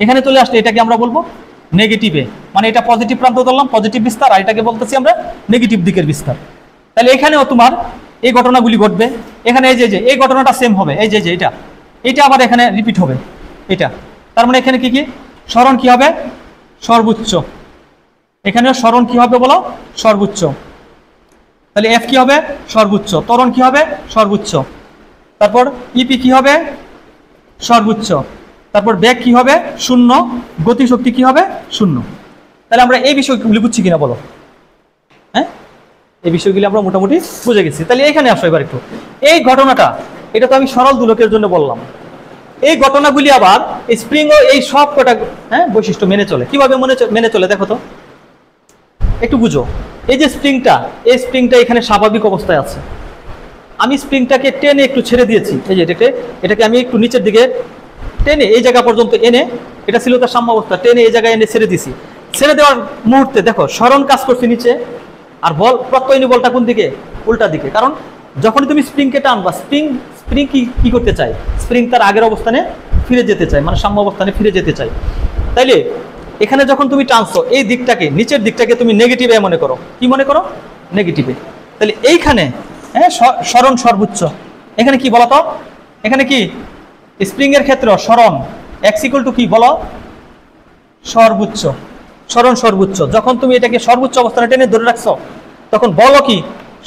এখানে চলে আসলে এটাকে আমরা বলবো নেগেটিভে, মানে এটা পজিটিভ প্রান্ত ধরলাম, পজিটিভ বিস্তার, আর এটাকে বলতেছি আমরা নেগেটিভ দিকের বিস্তার। তাহলে এখানেও তোমার এই ঘটনাগুলি ঘটবে। এখানে এই যে এই ঘটনাটা সেম হবে, এই যে এটা আবার এখানে রিপিট হবে এটা। তার মানে এখানে কি কি স্মরণ কি হবে? সর্বোচ্চ। এখানেও স্মরণ কি হবে বলো? সর্বোচ্চ। তাহলে এফ কি হবে? সর্বোচ্চ। ত্বরণ কি হবে? সর্বোচ্চ। তারপর ইপি কি হবে? সর্বোচ্চ। তারপর বেগ কি হবে? শূন্য। গতিশক্তি কি হবে? শূন্য। তাহলে আমরা এই বিষয়গুলি বুঝছি কিনা বলো? হ্যাঁ, এই বিষয়গুলি আমরা মোটামুটি বুঝে গেছি। তাহলে এখানে আসো এবার একটু। এই ঘটনাটা, এটা তো আমি সরল দোলকের জন্য বললাম। এই ঘটনাগুলি আবার স্প্রিংও এই সব কটা বৈশিষ্ট্য মেনে চলে। কিভাবে মেনে চলে দেখো তো, একটু বুঝো। এই যে স্প্রিংটা, এই স্প্রিংটা এখানে স্বাভাবিক অবস্থায় আছে। আমি স্প্রিংটাকে টেনে একটু ছেড়ে দিয়েছি, এই যে এটাকে আমি একটু নিচের দিকে টেনে এই জায়গা পর্যন্ত এনে, এটা ছিল তার সাম্য অবস্থা, টেনে এই জায়গায় এনে ছেড়ে দিছি। ছেড়ে দেওয়ার মুহূর্তে দেখো সরণ কাজ করছে নিচে, আর প্রত্যয়নী বলটা কোন দিকে? উল্টা দিকে। কারণ যখনই তুমি স্প্রিংকে টানবা, স্প্রিং কি করতে চায়? স্প্রিং তার আগের অবস্থানে ফিরে যেতে চায়, মানে সাম্য অবস্থানে ফিরে যেতে চায়। তাইলে এখানে যখন তুমি টানছো, এই দিকটাকে, নিচের দিকটাকে তুমি নেগেটিভে মনে করো। কি মনে করো? নেগেটিভে। তাহলে এইখানে সরণ সর্বোচ্চ। এখানে কি বলতো? এখানে কি স্প্রিং এর ক্ষেত্রে সরণ এক্স ইকুয়াল টু কি বলো? সর্বোচ্চ। সরণ সর্বোচ্চ। যখন তুমি এটাকে সর্বোচ্চ অবস্থানে টেনে ধরে রাখছো, তখন বলো কি?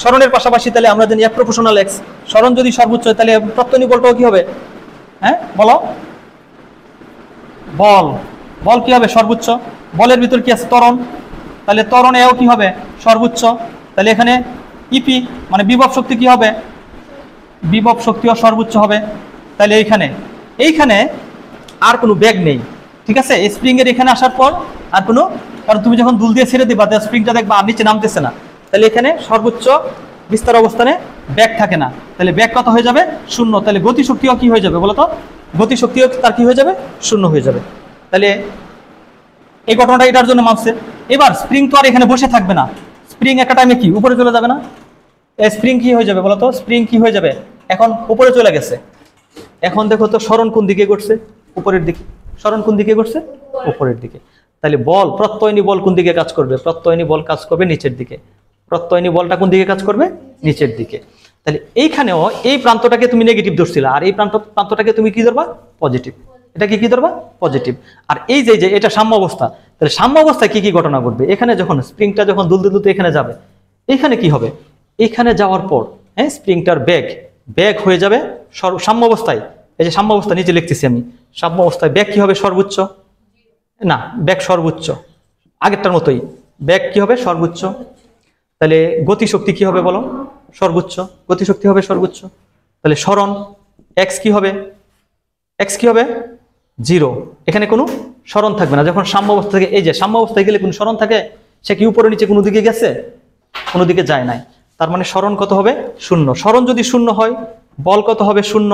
সরণের পাশাপাশি তাহলে আমরা জানি এক প্রপোর্শনাল এক্স। সরণ যদি সর্বোচ্চ হয়, তাহলে প্রত্যয়নী বলটাও কি হবে? বলো। বল কি হবে? সর্বোচ্চ। বলের ভিতর কি আছে? ত্বরণ। তাহলে ত্বরণ এও কি হবে? সর্বোচ্চ। তাহলে এখানে ইপি মানে বিভব শক্তি কি হবে? বিভব শক্তিও সর্বোচ্চ হবে। তাহলে এইখানে আর কোনো বেগ নেই, ঠিক আছে? স্প্রিং এর এখানে আসার পর আর কোনো, কারণ তুমি যখন দুল দিয়ে ছেড়ে দিবা, স্প্রিংটা দেখবা আর নিচে নামতেছে না। তাহলে এখানে সর্বোচ্চ বিস্তার অবস্থানে বেগ থাকে না। তাহলে বেগ কত হয়ে যাবে? শূন্য। তাহলে গতিশক্তিও কি হয়ে যাবে বলো তো? গতিশক্তিও তার কি হয়ে যাবে? শূন্য হয়ে যাবে। তাহলে এই ঘটনাটা এটার জন্য মানছে। এবার স্প্রিং তো আর এখানে বসে থাকবে না। স্প্রিং একটা টাইমে কি উপরে চলে যাবে না? স্প্রিং কি হয়ে যাবে বলো তো? স্প্রিং কি হয়ে যাবে? এখন উপরে চলে গেছে। এখন দেখো তো সরণ কোন দিকে ঘটছে? উপরের দিকে। সরণ কোন দিকে ঘটছে? উপরের দিকে। তাহলে বল, প্রত্যয়নী বল কোন দিকে কাজ করবে? প্রত্যয়নী বল কাজ করবে নিচের দিকে। প্রত্যয়নী বলটা কোন দিকে কাজ করবে? নিচের দিকে। তাহলে এইখানেও এই প্রান্তটাকে তুমি নেগেটিভ ধরছিলা, আর এই প্রান্তটাকে তুমি কি ধরবা? পজিটিভ। এটাকে কি ধরবা? পজিটিভ। আর এই যে এটা সাম্য অবস্থা। তাহলে সাম্য অবস্থায় কি কি ঘটনা ঘটবে? এখানে যখন স্প্রিংটা যখন দুলতে এখানে যাবে, এখানে কি হবে? এখানে যাওয়ার পর স্প্রিংটার বেগ হয়ে যাবে সাম্য অবস্থায়। এই যে সাম্য অবস্থা নিচে লিখতেছি আমি, সাম্য অবস্থায় বেগ কি হবে? সর্বোচ্চ না, বেগ সর্বোচ্চ, আগেরটার মতোই। বেগ কি হবে? সর্বোচ্চ। তাহলে গতিশক্তি কি হবে বলো? সর্বোচ্চ। গতিশক্তি হবে সর্বোচ্চ। তাহলে সরণ এক্স কি হবে? এক্স কি হবে? 0। এখানে কোনো সরণ থাকবে না। যখন সাম্য অবস্থা থেকে, এই যে সাম্য অবস্থায় গেলে কোনো সরণ থাকে? সে কি উপরে নিচে কোনো দিকে গেছে? কোনো দিকে যায় নাই। তার মানে সরণ কত হবে? শূন্য। সরণ যদি শূন্য হয়, বল কত হবে? শূন্য।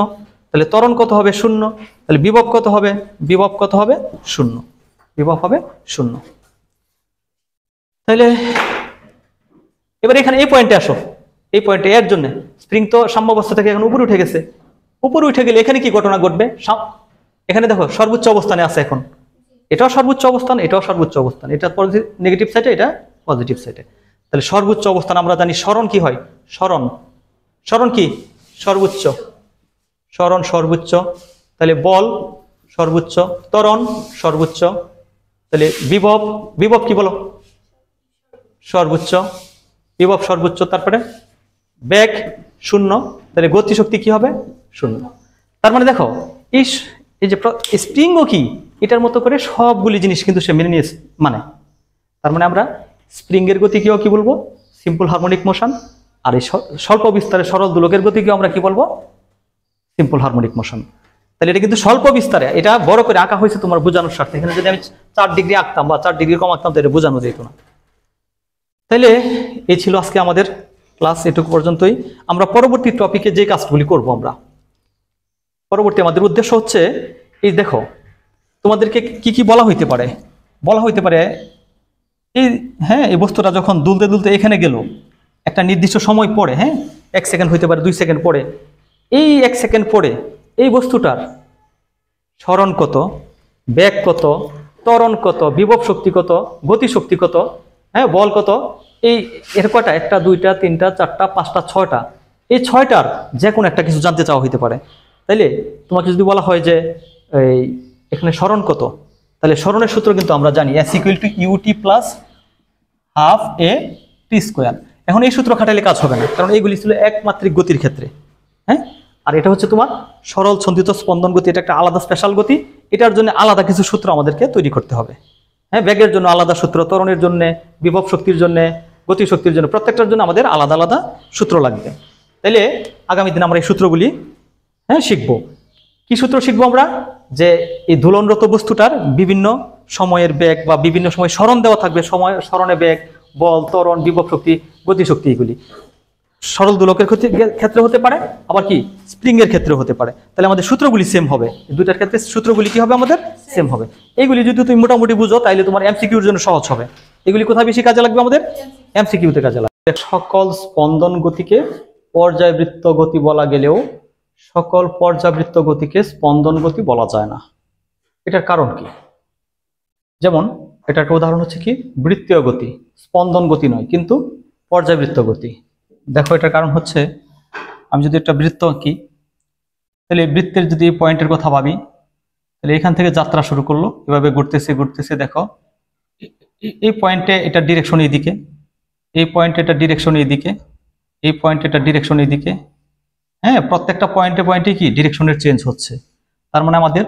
তাহলে ত্বরণ কত হবে? শূন্য। তাহলে বিভব কত হবে? বিভব কত হবে? শূন্য। বিভব হবে শূন্য। তাহলে এবার এখানে এই পয়েন্টে আসো। এই পয়েন্টে এর জন্য স্প্রিং তো সাম্য অবস্থা থেকে এখন উপরে উঠে গেছে। উপরে উঠে গেলে এখানে কি ঘটনা ঘটবে? এখানে দেখো সর্বোচ্চ অবস্থানে আছে এখন। এটাও সর্বোচ্চ অবস্থান, এটাও সর্বোচ্চ অবস্থান। এটা নেগেটিভ সাইডে, এটা পজিটিভ সাইডে। তাহলে সর্বোচ্চ অবস্থান আমরা জানি সরণ কি হয়? সরণ কি? সর্বোচ্চ। সরণ সর্বোচ্চ। তাহলে বল সর্বোচ্চ, ত্বরণ সর্বোচ্চ। তাহলে বিভব কি বলো? সর্বোচ্চ। বিভব সর্বোচ্চ। তারপরে বেগ শূন্য। তাহলে গতিশক্তি কি হবে? শূন্য। তার মানে দেখো এই যে স্প্রিংও কি এটার মতো করে সবগুলি জিনিস কিন্তু সে মেনে নিয়েছে। মানে তার মানে আমরা স্প্রিং এর গতিকেও কি বলবো? Simple harmonic motion. আর এই স্বল্প বিস্তারে সরল দোলকের গতিকেও আমরা কি বলবো? Simple harmonic motion. তাহলে এটা কিন্তু স্বল্প বিস্তারে, এটা বড় করে আঁকা হয়েছে তোমার বোঝানোর স্বার্থে। এখানে যদি আমি 4 ডিগ্রি আঁকতাম বা 4 ডিগ্রি কম আঁকতাম, তো এটা বোঝানো যেত না। তাইলে এই ছিল আজকে আমাদের ক্লাস, এটুকু পর্যন্তই। আমরা পরবর্তী টপিকে যে কাজগুলি করব, আমরা পরবর্তী আমাদের উদ্দেশ্য হচ্ছে এই দেখো তোমাদেরকে কি কি বলা হইতে পারে? বলা হইতে পারে এই বস্তুটা যখন দুলতে এখানে গেল, একটা নির্দিষ্ট সময় পরে, 1 সেকেন্ড হইতে পারে, 2 সেকেন্ড পরে, এই 1 সেকেন্ড পরে এই বস্তুটার সরণ কত, বেগ কত, ত্বরণ কত, বিভব শক্তি কত, গতি শক্তি কত, হ্যাঁ বল কত, এই এর কয়টা, 1টা 2টা 3টা 4টা 5টা 6টা, এই 6টার যে কোনো একটা কিছু জানতে চাওয়া হইতে পারে। তাইলে তোমাকে যদি বলা হয় যে এই এখানে সরণ কত, তাহলে সরণের সূত্র কিন্তু আমরা জানি S = UT + ½ AT²। এখন এই সূত্র খাটাইলে কাজ হবে না, কারণ এইগুলি ছিল একমাত্রিক গতির ক্ষেত্রে। হ্যাঁ, আর এটা হচ্ছে তোমার সরল ছন্দিত স্পন্দন গতি, এটা একটা আলাদা স্পেশাল গতি, এটার জন্য আলাদা কিছু সূত্র আমাদেরকে তৈরি করতে হবে। হ্যাঁ, বেগের জন্য আলাদা সূত্র, ত্বরণের জন্য, বিভব শক্তির জন্য, গতি শক্তির জন্য, প্রত্যেকটার জন্য আমাদের আলাদা আলাদা সূত্র লাগবে। তাইলে আগামী দিন আমরা এই সূত্রগুলি শিখবো। কি সূত্র শিখবো আমরা? যে এই দোলনরত বস্তুটার বিভিন্ন সময়ের বেগ বা বিভিন্ন সময় সরণ দেওয়া থাকবে, সময় সরণে বেগ, বল, ত্বরণ, বিভব শক্তি, গতি শক্তি, এগুলি সরল দোলকের ক্ষেত্রে হতে পারে, আবার কি স্প্রিং এর ক্ষেত্রে হতে পারে। তাহলে আমাদের সূত্রগুলি সেম হবে, দুইটার ক্ষেত্রে সূত্রগুলি কি হবে আমাদের সেম হবে। এইগুলি যদি তুমি মোটামুটি বুঝো তাহলে তোমার এমসিকিউর জন্য সহজ হবে। এগুলি কোথায় বেশি কাজে লাগবে? আমাদের এমসিকিউতে কাজে লাগবে। সকল স্পন্দন গতিকে পর্যায়বৃত্ত গতি বলা গেলেও সকল পর্যাবৃত্ত গতিকে স্পন্দন গতি বলা যায় না। এটার কারণ কি? যেমন এটার একটা উদাহরণ হচ্ছে কি, বৃত্তীয় গতি, স্পন্দন গতি নয় কিন্তু পর্যাবৃত্ত গতি। দেখো এটার কারণ হচ্ছে, আমি যদি একটা বৃত্ত আঁকি, তাহলে এই বৃত্তের যদি পয়েন্টের কথা ভাবি, তাহলে এখান থেকে যাত্রা শুরু করলো, এভাবে ঘুরতেছে ঘুরতেছে, দেখো এই পয়েন্টে এটা ডিরেকশন এইদিকে, এই পয়েন্টে এটা ডিরেকশন এইদিকে, এই পয়েন্টে এটা ডিরেকশন এইদিকে। হ্যাঁ, প্রত্যেকটা পয়েন্টে পয়েন্টে কি ডিরেকশনের চেঞ্জ হচ্ছে। তার মানে আমাদের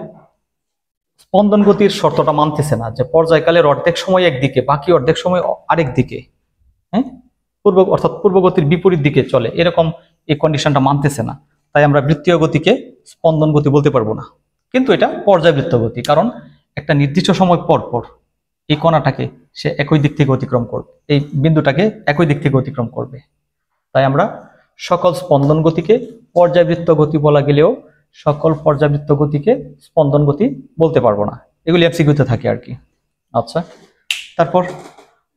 স্পন্দন গতির শর্তটা মানতেছে না যে পর্যায়কালের অর্ধেক সময় একদিকে, বাকি অর্ধেক সময় আরেক দিকে, হ্যাঁ অর্থাৎ পূর্বগতির বিপরীত দিকে চলে, এরকম এই কন্ডিশনটা মানতেছে না। তাই আমরা বৃত্তীয় গতিকে স্পন্দন গতি বলতে পারবো না, কিন্তু এটা পর্যায়বৃত্ত গতি। কারণ একটা নির্দিষ্ট সময় পর পর এই কণাটাকে সে একই দিক থেকে অতিক্রম করবে, এই বিন্দুটাকে একই দিক থেকে অতিক্রম করবে। তাই আমরা সকল স্পন্দন গতিকে পর্যায়বৃত্ত গতি বলা গেলেও সকল পর্যাবৃত্ত গতিকে স্পন্দন গতি বলতে পারবো না। এগুলি এমসিকিউতে থাকে আর কি। আচ্ছা, তারপর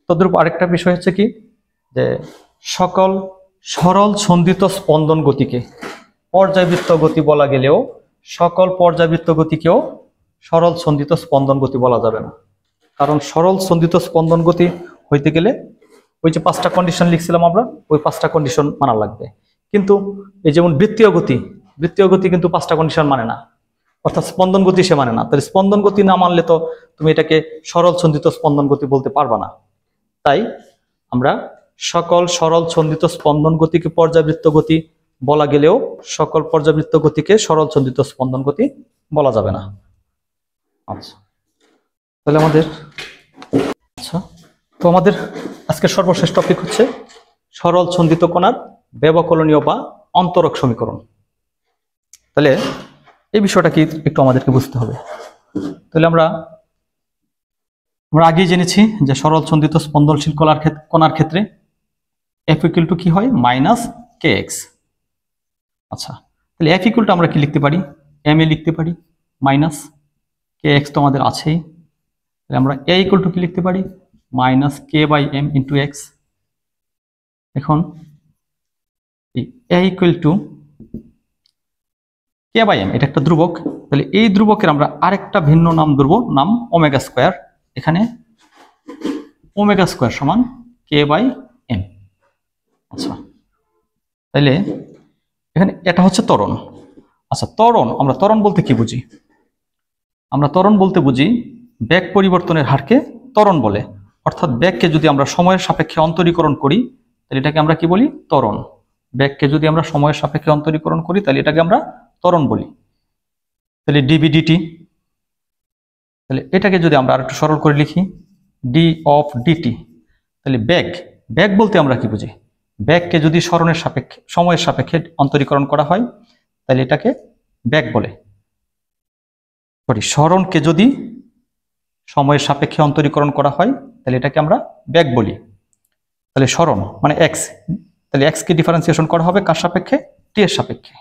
তদ্রূপ আরেকটা বিষয় হচ্ছে কি, যে সকল সরল ছন্দিত স্পন্দন গতিকে পর্যাবৃত্ত গতি বলা গেলেও সকল পর্যাবৃত্ত গতিকেও সরল ছন্দিত স্পন্দন গতি বলা যাবে না। কারণ সরল ছন্দিত স্পন্দন গতি হইতে গেলে ওই যে 5টা কন্ডিশন লিখছিলাম আমরা, ওই 5টা কন্ডিশন মানা লাগবে। কিন্তু এই যেমন বৃত্তীয় গতি কিন্তু 5টা কন্ডিশন মানে না, অর্থাৎ স্পন্দন গতি সে মানে না। তাহলে স্পন্দন গতি না মানলে তো তুমি এটাকে সরল ছন্দিত স্পন্দন গতি বলতে পারবা না। তাই আমরা সকল সরল ছন্দিত স্পন্দন গতিকে পর্যাবৃত্ত গতি বলা গেলেও সকল পর্যাবৃত্ত গতিকে সরল ছন্দিত স্পন্দন গতি বলা যাবে না। আচ্ছা, তাহলে আমাদের আজকের সর্বশেষ টপিক হচ্ছে সরল ছন্দিত কণার ব্যবকলনীয় বা অন্তরক সমীকরণ। তাহলে এই বিষয়টা কি একটু আমাদেরকে বুঝতে হবে। তাহলে আমরা আগেই জেনেছি যে সরল ছন্দিত স্পন্দনশীল কণার ক্ষেত্রে F = কি হয়? -kx। আচ্ছা, তাহলে F = আমরা কি লিখতে পারি? ma লিখতে পারি, -kx তো আমাদের আছেই। তাহলে আমরা A = কি লিখতে পারি? -k/m × x। এখন A = k/m, এটা একটা ধ্রুবক। তাহলে এই ধ্রুবকের আমরা আরেকটা ভিন্ন নাম ধরব, নাম ω²। এখানে ω² সমান k/m। আচ্ছা, তাহলে এখানে এটা হচ্ছে ত্বরণ। আচ্ছা, আমরা ত্বরণ বলতে কি বুঝি? আমরা ত্বরণ বলতে বুঝি বেগ পরিবর্তনের হারকে ত্বরণ বলে। অর্থাৎ বেগকে যদি আমরা সময়ের সাপেক্ষে অন্তরীকরণ করি তাহলে এটাকে আমরা কি বলি? ত্বরণ। বেগকে যদি আমরা সময়ের সাপেক্ষে অন্তরীকরণ করি তাহলে এটাকে আমরা ত্বরণ বলি। তাহলে dv/dt, তাহলে এটাকে যদি আমরা আরেকটু সরল করে লিখি d/dt, তাহলে বেগ বলতে আমরা কি বুঝি? বেগকে যদি সময়ের সাপেক্ষে অন্তরীকরণ করা হয় তাহলে এটাকে বেগ বলে। সরণকে যদি সময়ের সাপেক্ষে অন্তরীকরণ করা হয় তাহলে এটাকে আমরা বেগ বলি। তাহলে সরণ মানে এক্স, তাহলে এক্স কে ডিফারেন্সিয়েশন করা হবে কার সাপেক্ষে? টি এর সাপেক্ষে।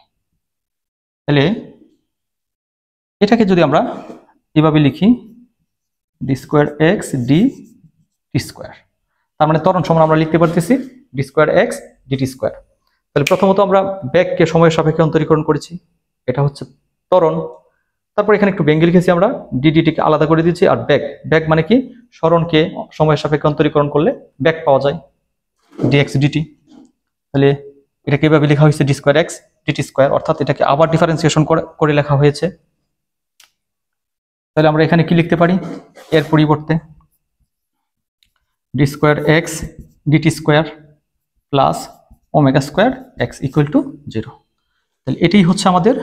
তাহলে এটাকে যদি আমরা এভাবে লিখি d²x dt², তার মানে ত্বরণ সমান আমরা লিখতে পারতেছি d²x dt²। তাহলে প্রথমত আমরা বেগকে সময়ের সাপেক্ষে অন্তরীকরণ করেছি, এটা হচ্ছে ত্বরণ। তারপর এখানে একটু ব্যঙ্গে লিখেছি আমরা, ডিডিটিকে আলাদা করে দিচ্ছি। আর ব্যাক, ব্যাক মানে কি, স্মরণকে সময়ের সাপেক্ষে অন্তরীকরণ করলে ব্যাক পাওয়া যায়, ডিএক্স ডিটি। তাহলে এটা কিভাবে লেখা হয়েছে, d square x dt square, অর্থাৎ এটাকে আবার ডিফারেন্সিয়েশন করে লেখা হয়েছে। তাহলে আমরা এখানে কি লিখতে পারি, এর পরিবর্তে d square x dt square plus omega square x equal to 0। তাহলে এটাই হচ্ছে আমাদের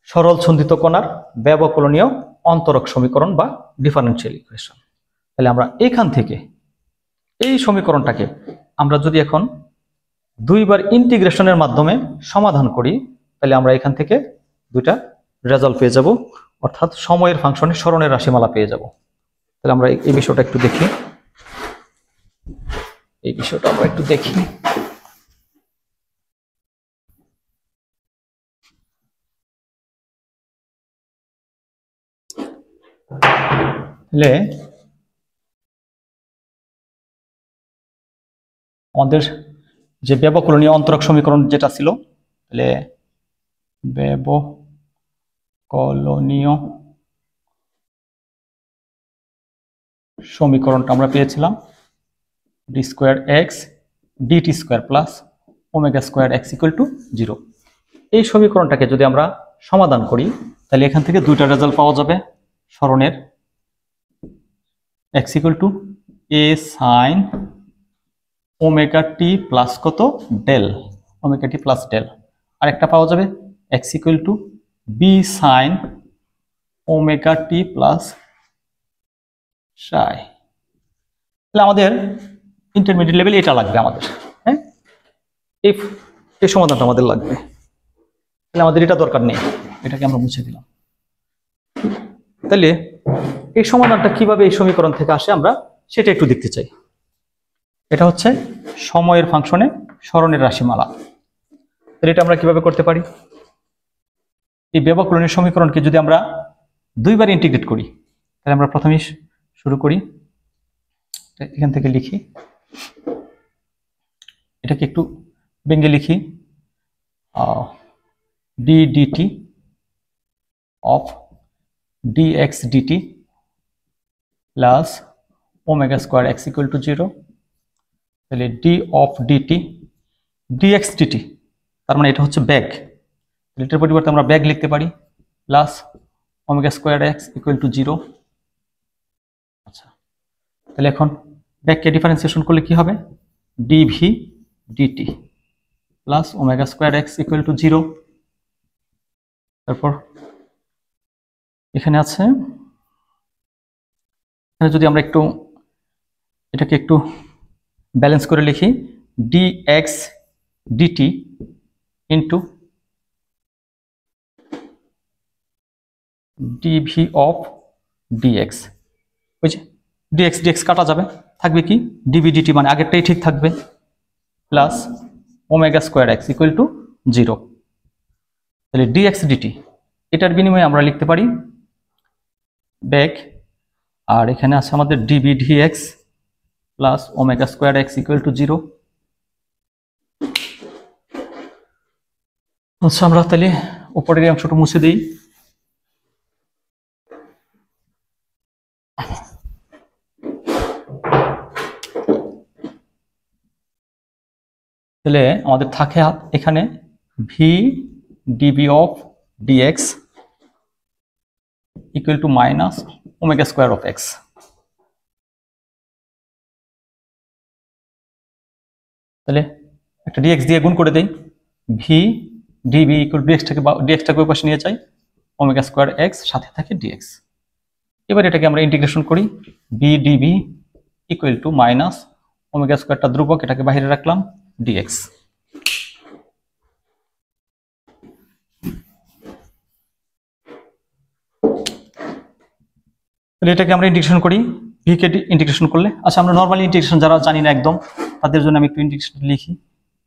সরল ছন্দিত কণার ব্যবকলনীয় অন্তরক সমীকরণ বা ডিফারেনশিয়াল ইকুয়েশন। তাহলে আমরা এখান থেকে এই সমীকরণটাকে আমরা যদি এখন দুইবার ইন্টিগ্রেশনের মাধ্যমে সমাধান করি, তাহলে আমরা এখান থেকে দুইটা রেজাল্ট পেয়ে যাব, অর্থাৎ সময়ের ফাংশনে স্মরণের রাশিমালা পেয়ে যাব। তাহলে আমরা এই বিষয়টা একটু দেখি, এই বিষয়টা আমরা একটু দেখি। তাহলে আমাদের যে ব্যবকলনীয় অন্তরক সমীকরণ যেটা ছিল, তাহলে ব্যবকলনীয় সমীকরণটা আমরা পেয়েছিলাম d square x dt square plus omega square x equal to 0। এই সমীকরণটাকে যদি আমরা সমাধান করি, তাহলে এখান থেকে দুইটা রেজাল্ট পাওয়া যাবে স্মরণের, x equal to A sine omega t plus কত del, omega t plus del. আর একটা পাওয়া যাবে x equal to B sine omega t plus psi. তাহলে আমাদের ইন্টারমিডিয়েট লেভেল এটা লাগবে আমাদের, হ্যাঁ, এই সমাধানটা আমাদের লাগবে। তাহলে আমাদের এটা দরকার নেই, এটাকে আমরা মুছে দিলাম। তাহলে এই সমাধানটা কিভাবে এই সমীকরণ থেকে আসে আমরা সেটা একটু দেখতে চাই। এটা হচ্ছে সময়ের ফাংশনে স্মরণের রাশিমালা। তাহলে এটা আমরা কিভাবে করতে পারি, এই ব্যবকলনীয় সমীকরণকে যদি আমরা দুইবার ইন্টিগ্রেট করি, তাহলে আমরা প্রথমেই শুরু করি, এখান থেকে লিখি, এটাকে একটু ব্যঙ্গে লিখি, d dt of dx dt plus omega square x equal to 0। তাহলে d of dt dx dt, তার মানে এটা হচ্ছে ব্যাক, এটার পরিবর্তে আমরা ব্যাক লিখতে পারি, plus omega square x equal to 0। আচ্ছা, তাহলে এখন ব্যাককে ডিফারেন্সিয়েশন করলে কি হবে, dv dt plus omega square x equal to 0। তারপর এখানে আছে, এখানে যদি আমরা একটু এটাকে একটু ব্যালেন্স করে লিখি, dx dt into dv of dx, ওই যে dx dx কাটা যাবে, থাকবে কি dv dt, মানে আগেরটাই ঠিক থাকবে, plus omega square x equal to 0। তাহলে dx dt এটার বিনিময়ে আমরা লিখতে পারি ব্যাক, আর এখানে আছে আমাদের dv dx plus omega square x equal to 0। আচ্ছা, আমরা তাহলে উপরের এই অংশটা মুছে দিই। তাহলে আমাদের থাকে এখানে v db of dx equal to minus omega square of x. তাহলে একটা ডিএক্স দিয়ে গুণ করে দেই, ভি ডিবি ইকুয়াল ডিএক্সটাকে ওই পাশে নিয়ে যাই, ওমেগা স্কোয়ার এক্স সাথে থাকে ডিএক্স। এবার এটাকে আমরা ইন্টিগ্রেশন করি, b db equal to minus omega স্কোয়ারটা ধ্রুবক, এটাকে বাইরে রাখলাম, ডিএক্স। তাহলে এটাকে আমরা ইন্টিগ্রেশন করি, ভি কে ইন্টিগ্রেশন করলে, আচ্ছা আমরা নর্মালি ইন্টিগ্রেশন যারা জানি না একদম, তাদের জন্য আমি একটু ইন্টিগ্রেশন লিখি,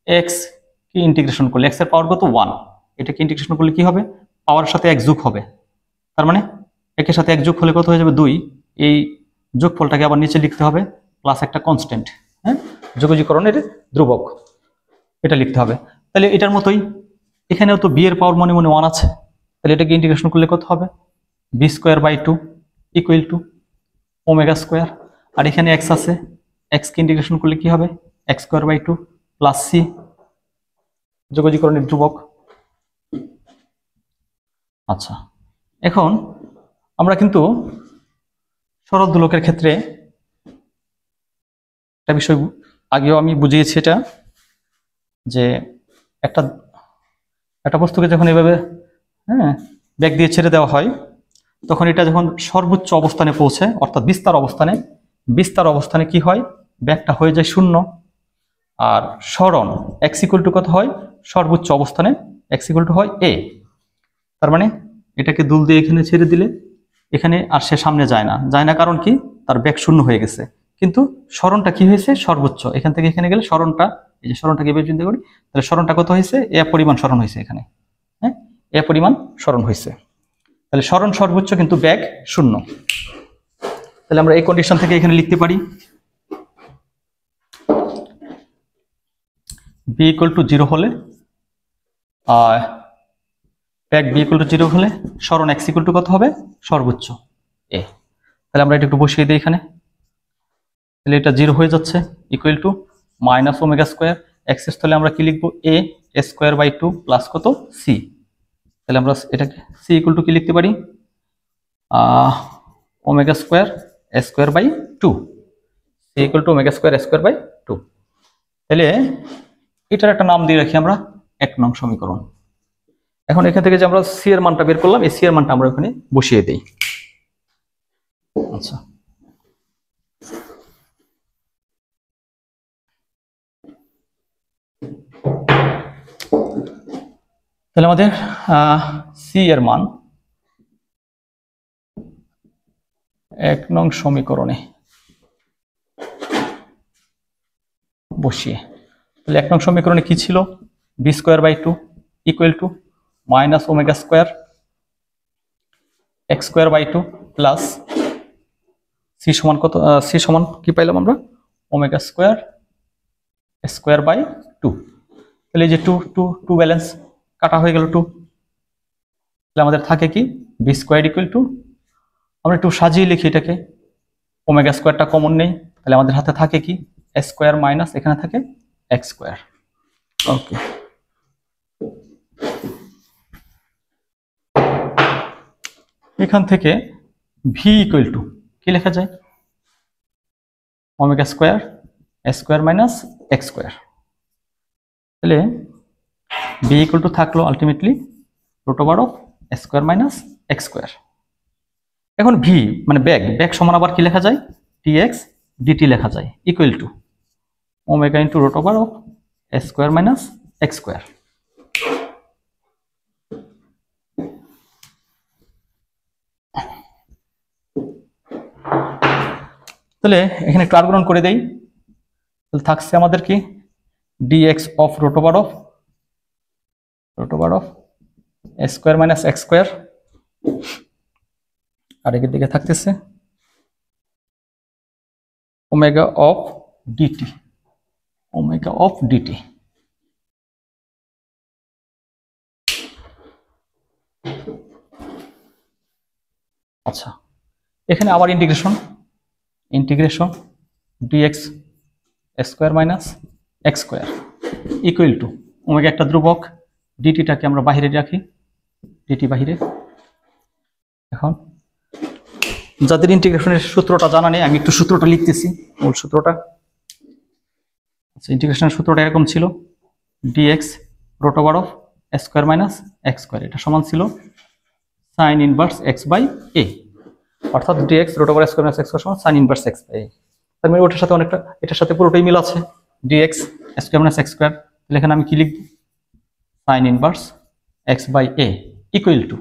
এক্স কি ইন্টিগ্রেশন করলে এক্স এর পাওয়ার কত 1, এটাকে ইন্টিগ্রেশন করলে কি হবে, পাওয়ারের সাথে 1 যোগ হবে, তার মানে একের সাথে 1 যোগ হলে কত হয়ে যাবে 2, এই যোগফলটাকে আবার নিচে লিখতে হবে, প্লাস একটা কনস্ট্যান্ট, হ্যাঁ, যোগজীকরণের ধ্রুবক, এটা লিখতে হবে। তাহলে এটার মতোই এখানেও তো বি এর পাওয়ার মনে মনে 1 আছে, তাহলে এটাকে ইন্টিগ্রেশন করলে কত হবে, b² / 2 ইকুয়াল টু ω²। আর এখানে x আছে, x কে ইন্টিগ্রেশন করলে কি হবে, x² / 2 প্লাস c, যোগজীকরণের ধ্রুবক। আচ্ছা, এখন আমরা কিন্তু সরল দোলকের ক্ষেত্রে একটা বিষয় আগেও আমি বুঝিয়েছি, এটা যে একটা একটা বস্তুকে যখন এভাবে ব্যাগ দিয়ে ছেড়ে দেওয়া হয়, তখন এটা যখন সর্বোচ্চ অবস্থানে পৌঁছে, অর্থাৎ বিস্তার অবস্থানে কি হয়, ব্যাগটা হয়ে যায় শূন্য। আর সরণ x= কত হয়, সর্বোচ্চ অবস্থানে x= হয় a। তার মানে এটাকে দুল দিয়ে এখানে ছেড়ে দিলে এখানে আর সে সামনে যায় না, কারণ কি, তার ব্যাগ শূন্য হয়ে গেছে। কিন্তু সরণটা কি হয়েছে, সর্বোচ্চ। এখান থেকে এখানে গেলে সরণটা, এই যে সরণটাকে এভাবে চিন্তা করি, তাহলে সরণটা কত হয়েছে, এ পরিমাণ সরণ হয়েছে এখানে, হ্যাঁ, এ পরিমাণ সরণ হয়েছে। তাহলে সরণ সর্বোচ্চ কিন্তু ব্যাগ শূন্য। তাহলে আমরা এই কন্ডিশন থেকে এখানে লিখতে পারি b=0 হলে, ব্যাগ b=0 হলে সরণ x= কত হবে, সর্বোচ্চ a। তাহলে আমরা এটা একটু বসিয়ে দিই এখানে, তাহলে এটা 0 হয়ে যাচ্ছে, ইকুয়াল টু -ω²। x এর স্থলে আমরা কি লিখবো, a² / 2 প্লাস কত, c। তাহলে আমরা এটাকে c = কি লিখতে পারি, ω² a²/2, c = ω² a²/2। তাহলে এটার একটা নাম দিয়ে রাখি আমরা 1 নং সমীকরণ। এখন এখান থেকে যে আমরা c এর মানটা বের করলাম, এই c এর মানটা আমরা ওখানে বসিয়ে দেই। আচ্ছা, তাহলে আমাদের c এর মান 1 নং সমীকরণে বসিয়ে, তাহলে 1 নং সমীকরণে কি ছিল, b² / 2 equal to -ω² x² / 2 plus c সমান কত, c সমান কি পাইলাম আমরা, ω² a²/2। তাহলে এই যে 2 ব্যালেন্স কাটা হয়ে গেল 2, তাহলে আমাদের থাকে কি, b² = আমরা একটু সাজিয়ে লিখি এটাকে, ω²টা কমন নেই, তাহলে আমাদের হাতে থাকে কি, a² মাইনাস এখানে থাকে x²। ওকে, এখান থেকে v = কি লেখা যায়, ω² a² মাইনাস x²। তাহলে b = থাকলো আলটিমেটলি √a² মাইনাস x²। এখন v মানে ব্যাগ সমান আবার কি লেখা যায়, dx dt লেখা যায়, equal to ω × √a² minus x²। তাহলে এখানে একটু আর্গুণ করে দেই, তাহলে থাকছে আমাদের কি, dx of √a² minus x², আর এর দিকে থাকতেছে ω অফ dt। আচ্ছা, এখানে আবার integration dx a² minus x² equal to ω একটা ধ্রুবক, ডিটিটাকে আমরা বাইরে রাখি, ডিটি বাইরে। এখন যাদের ইন্টিগ্রেশনের সূত্রটা জানা নেই, আমি একটু সূত্রটা লিখতেছি, মূল সূত্রটা। আচ্ছা, ইন্টিগ্রেশনের সূত্রটা এরকম ছিল, dx √a² মাইনাস x², এটা সমান ছিল sin ইনভার্স x/a, অর্থাৎ dx √a² মাইনাস x² সমান sin ইনভার্স x/a। তার মানে ওটার সাথে অনেকটা, এটার সাথে পুরোটাই মিল আছে, dx a² মাইনাস x²। তাহলে এখানে আমি কি লিখব, sin inverse x/a equal to,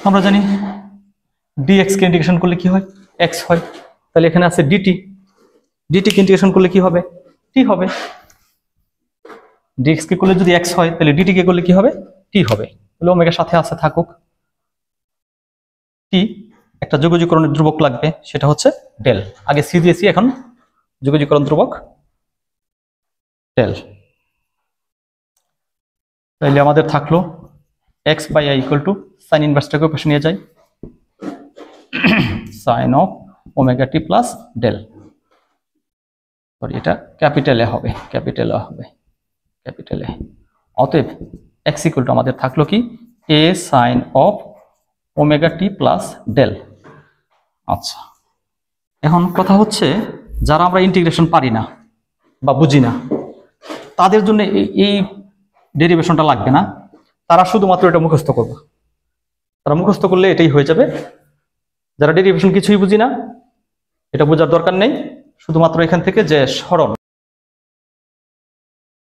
আমরা জানি dx কে ইন্টিগ্রেশন করলে কি হয়, x হয়। তাহলে এখানে আছে dt কে ইন্টিগ্রেশন করলে কি হবে, t হবে। dx কে করলে যদি x হয়, তাহলে dt কে করলে কি হবে, t হবে। তাহলে ওমেগার সাথে আছে থাকুক t, একটা যোগজীকরণের ধ্রুবক লাগবে, সেটা হচ্ছে ডেল। আগে সি দিয়েছি, এখন যোগজীকরণ ধ্রুবক ডেল। তাহলে আমাদের থাকলো x by i equal to sine ইনভার্সটাকে পাশে নিয়ে যাই, sine of omega t plus del, sorry এটা ক্যাপিটাল এ হবে, ক্যাপিটাল এ হবে, ক্যাপিটাল এ। অতএব এক্স ইকুয়াল টু আমাদের থাকলো কি A sine of omega t plus del. আচ্ছা, এখন কথা হচ্ছে যারা আমরা ইন্টিগ্রেশন পারি না বা বুঝি না তাদের জন্য এই ডেরিভেশনটা লাগবে না, তারা শুধুমাত্র এটা মুখস্থ করবে, তারা মুখস্থ করলে এটাই হয়ে যাবে। যারা ডেরিভেশন কিছুই বুঝি না এটা বোঝার দরকার নেই, শুধুমাত্র এখান থেকে যে সরণ